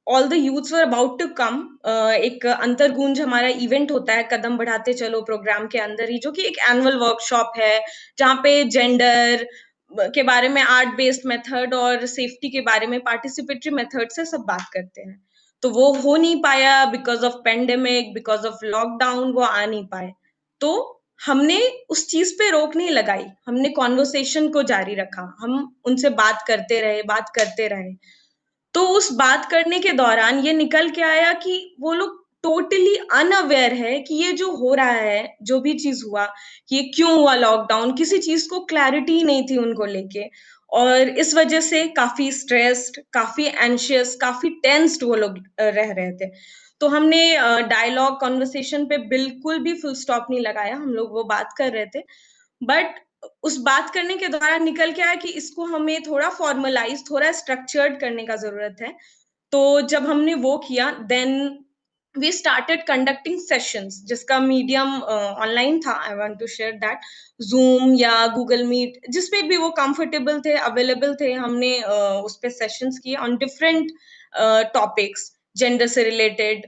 all the youths were about to come एक अंतरगूंज हमारा इवेंट होता है कदम बढ़ाते चलो प्रोग्राम के अंदर ही जो कि एक एनुअल वर्कशॉप है जहाँ पे जेंडर के बारे में आर्ट बेस्ड मेथड और सेफ्टी के बारे में पार्टिसिपेटरी मेथड से सब बात करते हैं तो वो हो नहीं पाया because of pandemic because of lockdown वो आ नहीं पाए तो हमने उस चीज पे रोक नहीं लगाई हमने कॉन्वर्सेशन को जारी रखा हम उनसे बात करते रहे तो उस बात करने के दौरान ये निकल के आया कि वो लोग टोटली अनअवेयर है कि ये जो हो रहा है जो भी चीज हुआ ये क्यों हुआ लॉकडाउन किसी चीज को क्लैरिटी नहीं थी उनको लेके और इस वजह से काफी स्ट्रेस्ड काफी एंशियस काफी टेंस्ड वो लोग रह रहे थे तो हमने डायलॉग कॉन्वर्सेशन पे बिल्कुल भी फुल स्टॉप नहीं लगाया हम लोग वो बात कर रहे थे बट उस बात करने के दौरान निकल के आया कि इसको हमें थोड़ा फॉर्मलाइज थोड़ा स्ट्रक्चर्ड करने का जरूरत है तो जब हमने वो किया then we started conducting sessions जिसका मीडियम ऑनलाइन था I want to share that Zoom या गूगल मीट जिसपे भी वो कंफर्टेबल थे अवेलेबल थे हमने उस पे सेशंस किए ऑन डिफरेंट टॉपिक्स जेंडर से रिलेटेड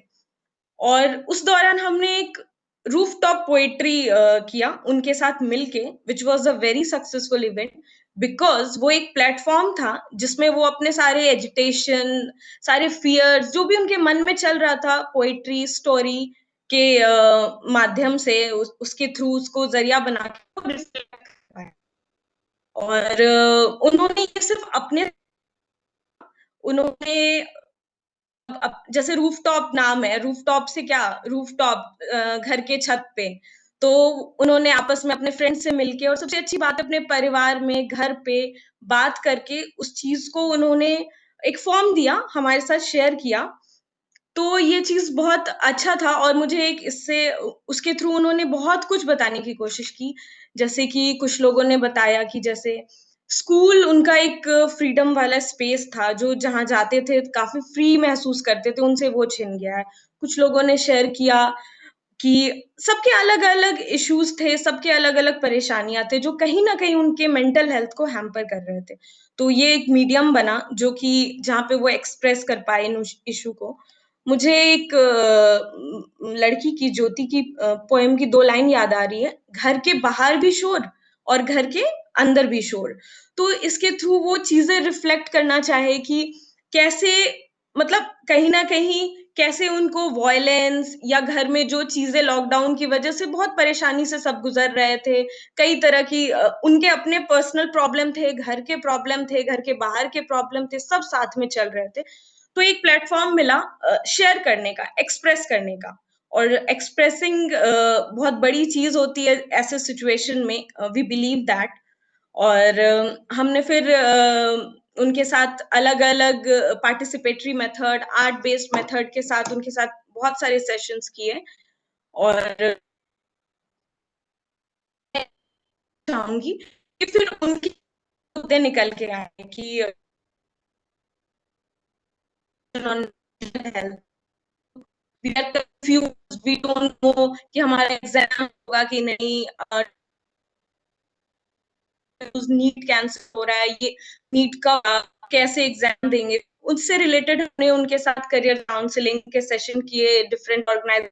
और उस दौरान हमने एक रूफटॉप पोएट्री किया उनके साथ मिलके, which was a very successful event, because वो एक प्लेटफॉर्म था जिसमें वो अपने सारे एजिटेशन, सारे फियर्स, जो भी उनके मन में चल रहा था, पोएट्री स्टोरी के माध्यम से उसके थ्रू उसको जरिया बना के रिफ्लेक्ट कर पाए। और उन्होंने ये सिर्फ अपने, उन्होंने जैसे रूफटॉप नाम है, रूफटॉप से क्या, रूफटॉप घर के छत पे, तो उन्होंने आपस में अपने फ्रेंड से मिलके, और सबसे अच्छी बात अपने परिवार में घर पे बात करके उस चीज को उन्होंने एक फॉर्म दिया, हमारे साथ शेयर किया। तो ये चीज बहुत अच्छा था, और मुझे एक इससे उसके थ्रू उन्होंने बहुत कुछ बताने की कोशिश की। जैसे कि कुछ लोगों ने बताया कि जैसे स्कूल उनका एक फ्रीडम वाला स्पेस था, जो जहाँ जाते थे काफी फ्री महसूस करते थे, उनसे वो छिन गया है। कुछ लोगों ने शेयर किया कि सबके अलग अलग इश्यूज थे, सबके अलग अलग परेशानियां थे, जो कहीं ना कहीं उनके मेंटल हेल्थ को हैम्पर कर रहे थे। तो ये एक मीडियम बना जो कि जहाँ पे वो एक्सप्रेस कर पाए इन इशू को। मुझे एक लड़की की, ज्योति की पोएम की 2 लाइन याद आ रही है, घर के बाहर भी शोर और घर के अंदर भी शोर। तो इसके थ्रू वो चीजें रिफ्लेक्ट करना चाहे कि कैसे, मतलब कहीं ना कहीं कैसे उनको वायलेंस या घर में जो चीजें लॉकडाउन की वजह से बहुत परेशानी से सब गुजर रहे थे, कई तरह की उनके अपने पर्सनल प्रॉब्लम थे, घर के प्रॉब्लम थे, घर के बाहर के प्रॉब्लम थे, सब साथ में चल रहे थे। तो एक प्लेटफॉर्म मिला शेयर करने का, एक्सप्रेस करने का। और एक्सप्रेसिंग बहुत बड़ी चीज होती है ऐसे सिचुएशन में, वी बिलीव दैट। और हमने फिर उनके साथ अलग अलग participatory method, art based method के साथ उनके साथ बहुत सारे सेशंस किए। और चाहूंगी कि फिर उनके मुद्दे निकल के आए कि health, we are confuse, we don't know कि हमारा एग्जाम होगा कि नहीं, नीट कैंसिल हो रहा है, ये नीट का कैसे एग्जाम देंगे। उससे रिलेटेड हमने उनके साथ करियर काउंसलिंग के सेशन किए, डिफरेंट ऑर्गेनाइजेशन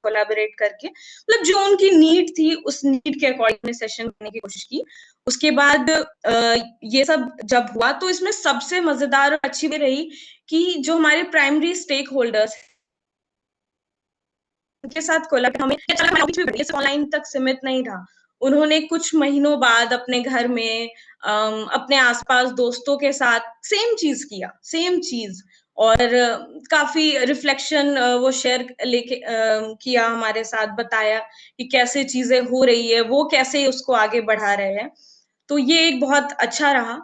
कोलैबोरेट करके, मतलब जो उनकी नीड थी उस नीड के अकॉर्डिंग सेशन करने की कोशिश की। उसके बाद ये सब जब हुआ तो इसमें सबसे मजेदार और अच्छी बात रही कि जो हमारे प्राइमरी स्टेक होल्डर्स उनके साथ कोलैब हमें ऑनलाइन तक सीमित नहीं रहा। उन्होंने कुछ महीनों बाद अपने घर में अपने आसपास दोस्तों के साथ सेम चीज किया, सेम चीज। और काफी रिफ्लेक्शन वो शेयर लेके किया हमारे साथ, बताया कि कैसे चीजें हो रही है, वो कैसे उसको आगे बढ़ा रहे हैं। तो ये एक बहुत अच्छा रहा।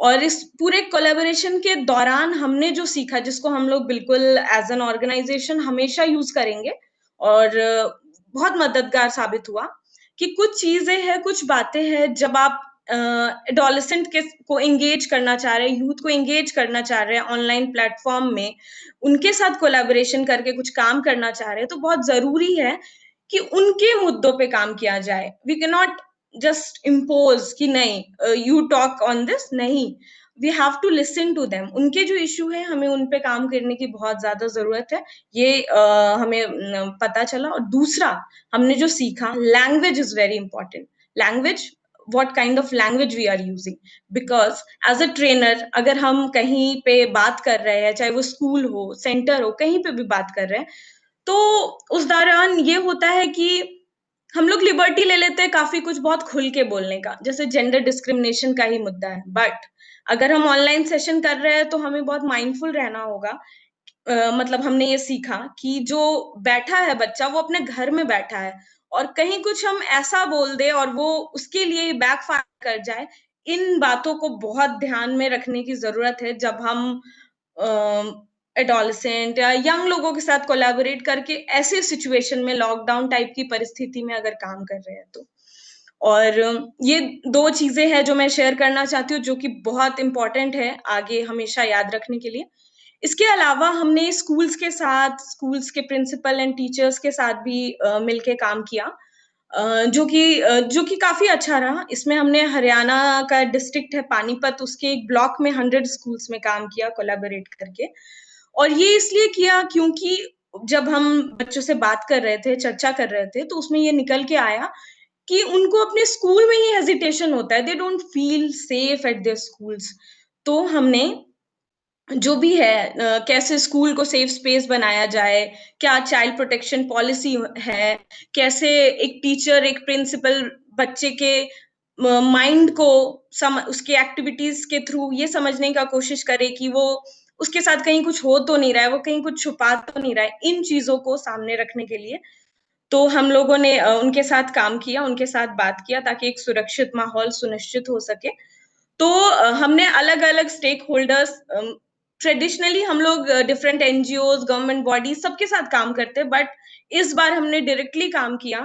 और इस पूरे कोलैबोरेशन के दौरान हमने जो सीखा, जिसको हम लोग बिल्कुल एज एन ऑर्गेनाइजेशन हमेशा यूज करेंगे और बहुत मददगार साबित हुआ, कि कुछ चीजें हैं, कुछ बातें हैं, जब आप एडोलेसेंट के को एंगेज करना चाह रहे हैं, यूथ को एंगेज करना चाह रहे हैं ऑनलाइन प्लेटफॉर्म में, उनके साथ कोलैबोरेशन करके कुछ काम करना चाह रहे हैं, तो बहुत जरूरी है कि उनके मुद्दों पे काम किया जाए। We can not just impose कि नहीं यू टॉक ऑन दिस, नहीं, we have to listen to them. उनके जो इशू है हमें उन पे काम करने की बहुत ज्यादा जरूरत है, ये हमें पता चला। और दूसरा हमने जो सीखा, language is very important. Language, what kind of language we are using, because as a trainer अगर हम कहीं पे बात कर रहे हैं, चाहे वो स्कूल हो, सेंटर हो, कहीं पे भी बात कर रहे हैं, तो उस दौरान ये होता है कि हम लोग लिबर्टी ले लेते हैं काफी कुछ बहुत खुल के बोलने का, जैसे जेंडर डिस्क्रिमिनेशन का ही मुद्दा है। बट अगर हम ऑनलाइन सेशन कर रहे हैं तो हमें बहुत माइंडफुल रहना होगा। मतलब हमने ये सीखा कि जो बैठा है बच्चा, वो अपने घर में बैठा है, और कहीं कुछ हम ऐसा बोल दे और वो उसके लिए बैकफायर कर जाए, इन बातों को बहुत ध्यान में रखने की जरूरत है जब हम एडोलेसेंट या यंग लोगों के साथ कोलैबोरेट करके ऐसे सिचुएशन में, लॉकडाउन टाइप की परिस्थिति में अगर काम कर रहे हैं तो। और ये 2 चीजें हैं जो मैं शेयर करना चाहती हूँ, जो कि बहुत इंपॉर्टेंट है आगे हमेशा याद रखने के लिए। इसके अलावा हमने स्कूल्स के साथ, स्कूल्स के प्रिंसिपल एंड टीचर्स के साथ भी मिलके काम किया, जो कि काफी अच्छा रहा। इसमें हमने हरियाणा का डिस्ट्रिक्ट है पानीपत, उसके एक ब्लॉक में 100 स्कूल्स में काम किया कोलैबोरेट करके। और ये इसलिए किया क्योंकि जब हम बच्चों से बात कर रहे थे, चर्चा कर रहे थे, तो उसमें ये निकल के आया कि उनको अपने स्कूल में ही हेजिटेशन होता है, they don't feel safe at there schools. तो हमने जो भी है कैसे स्कूल को सेफ स्पेस बनाया जाए, क्या चाइल्ड प्रोटेक्शन पॉलिसी है, कैसे एक टीचर, एक प्रिंसिपल बच्चे के माइंड को उसके एक्टिविटीज के थ्रू ये समझने का कोशिश करे कि वो उसके साथ कहीं कुछ हो तो नहीं रहा है, वो कहीं कुछ छुपा तो नहीं रहा है, इन चीजों को सामने रखने के लिए तो हम लोगों ने उनके साथ काम किया, उनके साथ बात किया ताकि एक सुरक्षित माहौल सुनिश्चित हो सके। तो हमने अलग-अलग स्टेक होल्डर्स ट्रेडिशनली हम लोग डिफरेंट एनजीओज, गवर्नमेंट बॉडी सबके साथ काम करते हैं, बट इस बार हमने डायरेक्टली काम किया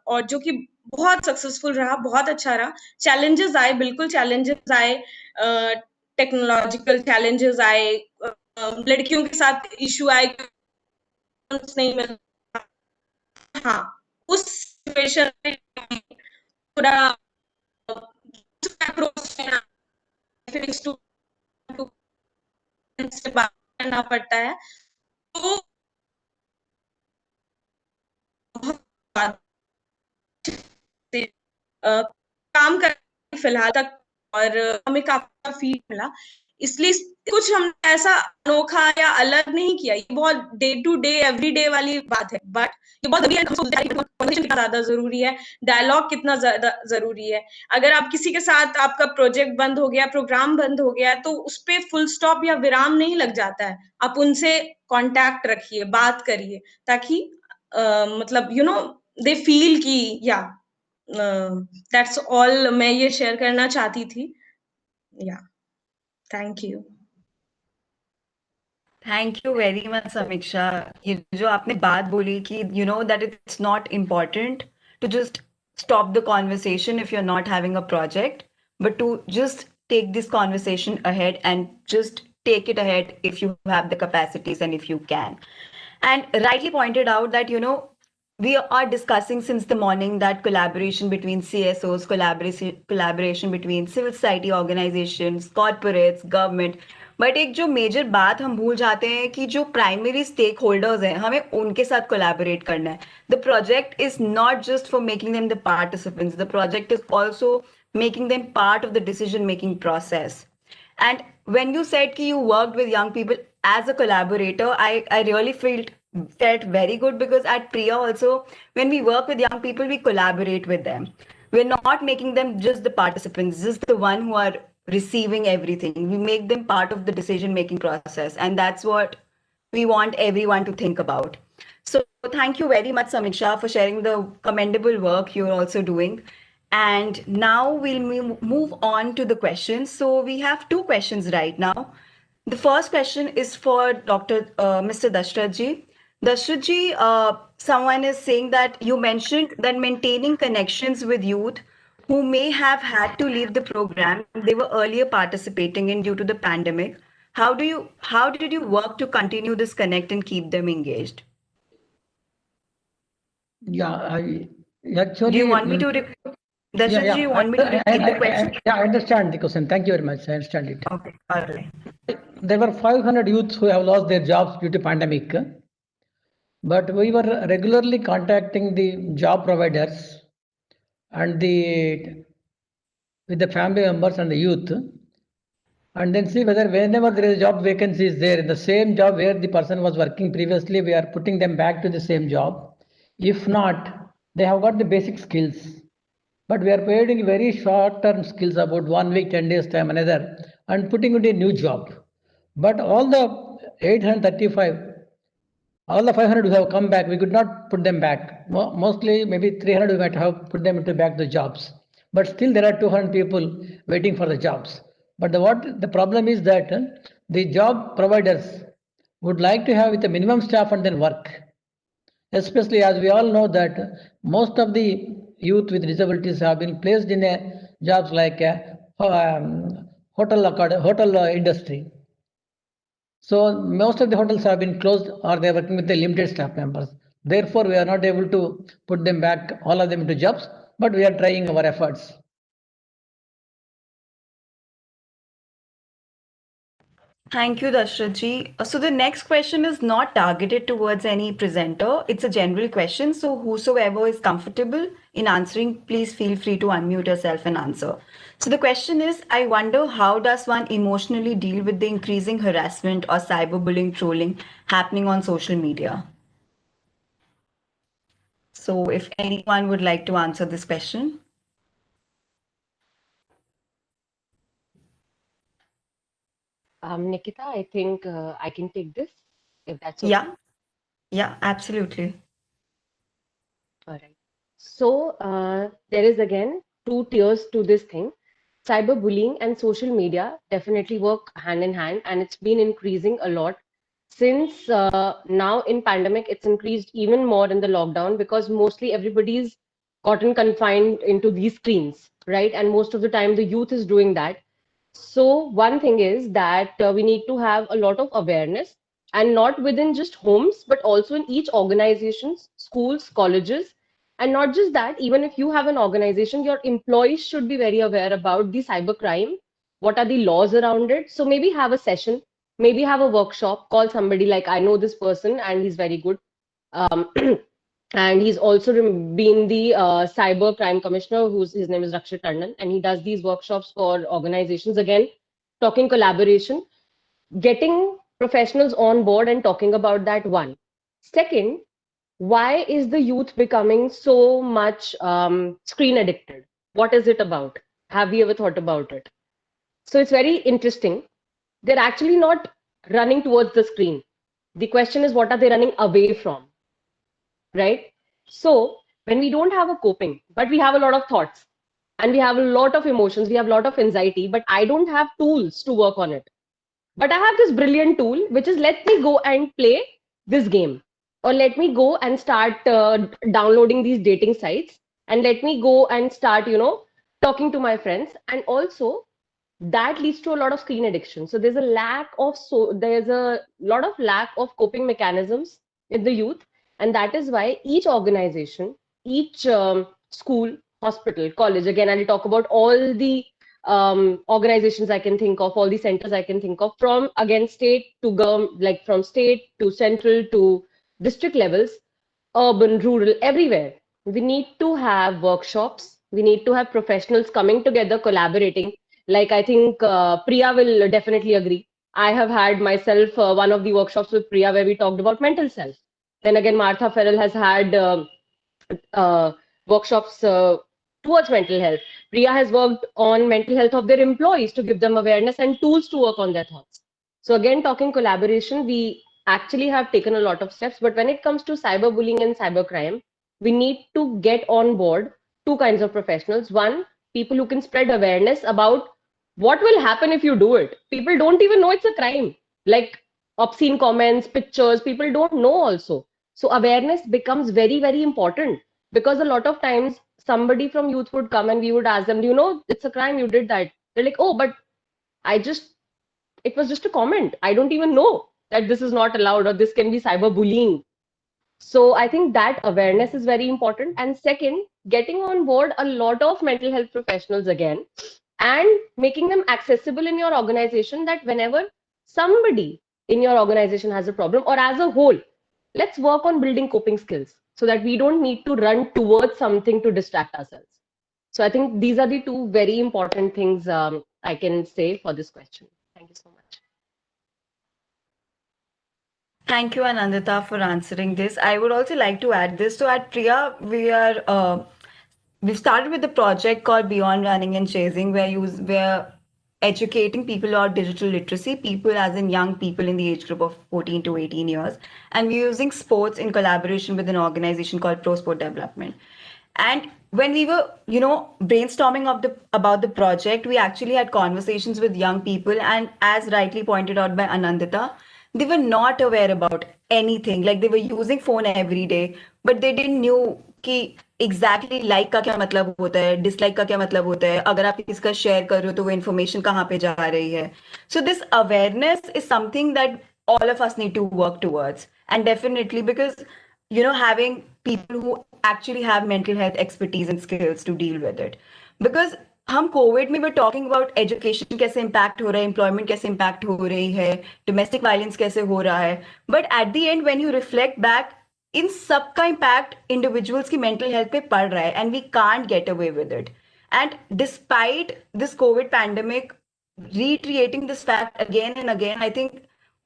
और जो कि बहुत सक्सेसफुल रहा, बहुत अच्छा रहा। चैलेंजेस आए, बिल्कुल चैलेंजेस आए, टेक्नोलॉजिकल चैलेंजेस आए, लड़कियों के साथ इश्यू आए, नहीं मिल हाँ, उस सिचुएशन में पूरा अप्रोच फिर से बात करना पड़ता है, तो बहुत काम कर फिलहाल तक और हमें काफी फीड मिला, इसलिए कुछ हमने ऐसा अनोखा या अलग नहीं किया। ये बहुत डे टू डे एवरीडे वाली बात है, बट ये बहुत कितना ज्यादा जरूरी है, डायलॉग कितना ज्यादा जरूरी है। अगर आप किसी के साथ आपका प्रोजेक्ट बंद हो गया, प्रोग्राम बंद हो गया, तो उस पर फुल स्टॉप या विराम नहीं लग जाता है। आप उनसे कांटेक्ट रखिए, बात करिए, ताकि मतलब दे फील कि या दैट्स ऑल मैं ये शेयर करना चाहती थी। या thank you. Thank you very much Samiksha. ये जो आपने बात बोली कि that it's not important to just stop the conversation if you're not having a project, but to just take this conversation ahead and just take it ahead if you have the capacities and if you can. And rightly pointed out that we are discussing since the morning that collaboration between CSOs, collaboration between civil society organizations, corporates, government. But एक जो major बात हम भूल जाते हैं कि जो primary stake holders हैं, हमें उनके साथ कोलैबोरेट करना है. The project is not just for making them the participants, the project is also making them part of the decision making process. And when you said that you worked with young people as a collaborator, I really felt very good, because at Priya also, when we work with young people, we collaborate with them. We're not making them just the participants, just the one who are receiving everything. We make them part of the decision making process, and that's what we want everyone to think about. So thank you very much, Samiksha, for sharing the commendable work you're also doing. And now we'll move on to the questions. So we have two questions right now. The first question is for Mr. Dashrath ji. Dashrath ji, someone is saying that you mentioned that maintaining connections with youth who may have had to leave the program they were earlier participating in due to the pandemic. How did you work to continue this connect and keep them engaged? Yeah, actually. Do you want me to Dashrath ji, you want me to repeat the question? I understand the question. Thank you very much. I understand it. Okay, all right. There were 500 youths who have lost their jobs due to pandemic, but we were regularly contacting the job providers and with the family members and the youth, and then see whether whenever there is a job vacancy is there in the same job where the person was working previously, we are putting them back to the same job. If not, they have got the basic skills, but we are providing very short-term skills about 1 week, 10 days time, another, and putting into a new job. But all the 835, all the 500 who have come back, we could not put them back. Mostly, maybe 300 we might have put them into back the jobs. But still, there are 200 people waiting for the jobs. But the problem is that the job providers would like to have with a minimum staff and then work. Especially as we all know that most of the youth with disabilities have been placed in jobs like hotel industry. So most of the hotels have been closed, or they are working with the limited staff members. Therefore, we are not able to put them back, all of them, into jobs, but we are trying our efforts. Thank you, Dashrath. So the next question is not targeted towards any presenter. It's a general question. So whosoever is comfortable in answering, please feel free to unmute yourself and answer. So the question is, I wonder how does one emotionally deal with the increasing harassment or cyberbullying trolling happening on social media? So if anyone would like to answer this question. Nikita, I think I can take this, if that's okay. Yeah, absolutely. All right. So there is again two tiers to this thing. Cyberbullying and social media definitely work hand in hand, and it's been increasing a lot since now in pandemic. It's increased even more in the lockdown because mostly everybody's gotten confined into these screens, right? And most of the time the youth is doing that. So one thing is that we need to have a lot of awareness, and not within just homes, but also in each organizations, schools, colleges. And not just that, even if you have an organization, your employees should be very aware about the cybercrime. What are the laws around it? So maybe have a session, maybe have a workshop, call somebody like, I know this person and he's very good. Um, and he's also been the cyber crime commissioner, his name is Rakshit Tandon, and he does these workshops for organizations. Again, talking collaboration, getting professionals on board and talking about that. One. Second, why is the youth becoming so much screen addicted? What is it about? Have you ever thought about it? So it's very interesting. They're actually not running towards the screen. The question is, what are they running away from? Right? So when we don't have a coping, but we have a lot of thoughts and we have a lot of emotions, we have a lot of anxiety, but I don't have tools to work on it. But I have this brilliant tool, which is let me go and play this game, or let me go and start downloading these dating sites, and let me go and start, talking to my friends. And also, that leads to a lot of screen addiction. So there's a lot of lack of coping mechanisms in the youth, and that is why each organization, each school, hospital, college, again I'll talk about all the organizations I can think of, all the centers I can think of, from again state to like from state to central to district levels, urban, rural, everywhere. We need to have workshops. We need to have professionals coming together, collaborating. Like I think Priya will definitely agree. I have had myself one of the workshops with Priya where we talked about mental health. Then again, Martha Farrell has had uh, workshops towards mental health. Priya has worked on mental health of their employees to give them awareness and tools to work on their thoughts. So again, talking collaboration, we actually have taken a lot of steps. But when it comes to cyberbullying and cybercrime, we need to get on board two kinds of professionals. One, people who can spread awareness about what will happen if you do it. People don't even know it's a crime. Like obscene comments, pictures, people don't know also. So awareness becomes very, very important, because a lot of times somebody from youth would come and we would ask them, do you know it's a crime, you did that? They're like, oh, but it was just a comment. I don't even know that this is not allowed or this can be cyberbullying. So I think that awareness is very important. And second, getting on board a lot of mental health professionals again and making them accessible in your organization, that whenever somebody in your organization has a problem, or as a whole, let's work on building coping skills so that we don't need to run towards something to distract ourselves. So I think these are the two very important things I can say for this question. Thank you so much. Thank you, Anandita, for answering this. I would also like to add this. So at Priya, we've started with a project called Beyond Running and Chasing, where we're educating people about digital literacy, people as in young people in the age group of 14 to 18 years. And we're using sports in collaboration with an organization called Pro Sport Development. And when we were, brainstorming about the project, we actually had conversations with young people. And as rightly pointed out by Anandita, they were not aware about anything. Like they were using phone every day, but they didn't knew कि exactly like का क्या मतलब होता है, dislike का क्या मतलब होता है, अगर आप इसका share कर रहे हो तो वो information कहाँ पे जा रही है. So this awareness is something that all of us need to work towards. And definitely because, having people who actually have mental health expertise and skills to deal with it. Because हम Covid में talking about education कैसे impact हो रहा है, employment कैसे impact हो रही है, डोमेस्टिक वायलेंस कैसे हो रहा है, but at the end when you reflect back, इन सब का इम्पैक्ट इंडिविजुअल्स की मेंटल हेल्थ पे पड़ रहा है, and we can't get away with it. And despite this COVID pandemic recreating this fact again and again, I think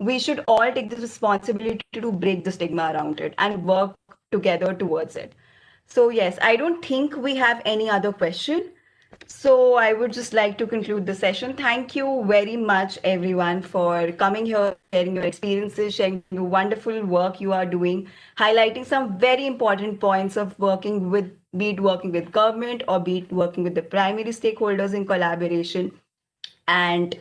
we should all take the responsibility to break the stigma around it and work together towards it. So yes, I don't think we have any other question. So I would just like to conclude the session. Thank you very much, everyone, for coming here, sharing your experiences, sharing the wonderful work you are doing, highlighting some very important points of working with, be it working with government or be it working with the primary stakeholders in collaboration. And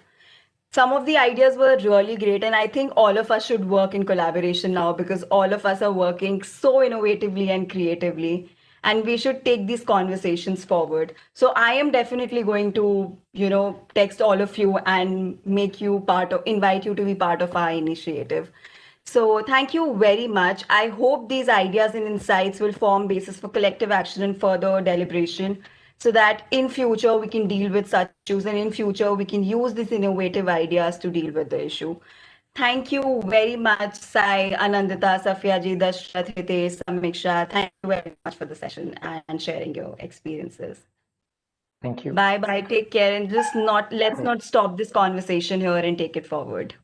some of the ideas were really great, and I think all of us should work in collaboration now, because all of us are working so innovatively and creatively, and we should take these conversations forward. So I am definitely going to, text all of you and make you invite you to be part of our initiative. So thank you very much. I hope these ideas and insights will form basis for collective action and further deliberation, so that in future we can deal with such issues, and in future we can use these innovative ideas to deal with the issue. Thank you very much, Sai, Anandita, Safiaji, Dashrath, Hitesh, Samiksha. Thank you very much for the session and sharing your experiences. Thank you. Bye bye. Take care, and let's not stop this conversation here and take it forward.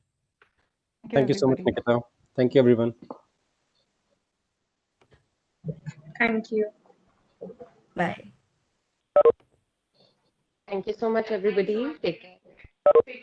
Thank you so much, everybody. Nikita. Thank you, everyone. Thank you. Bye. Thank you so much, everybody. Take care.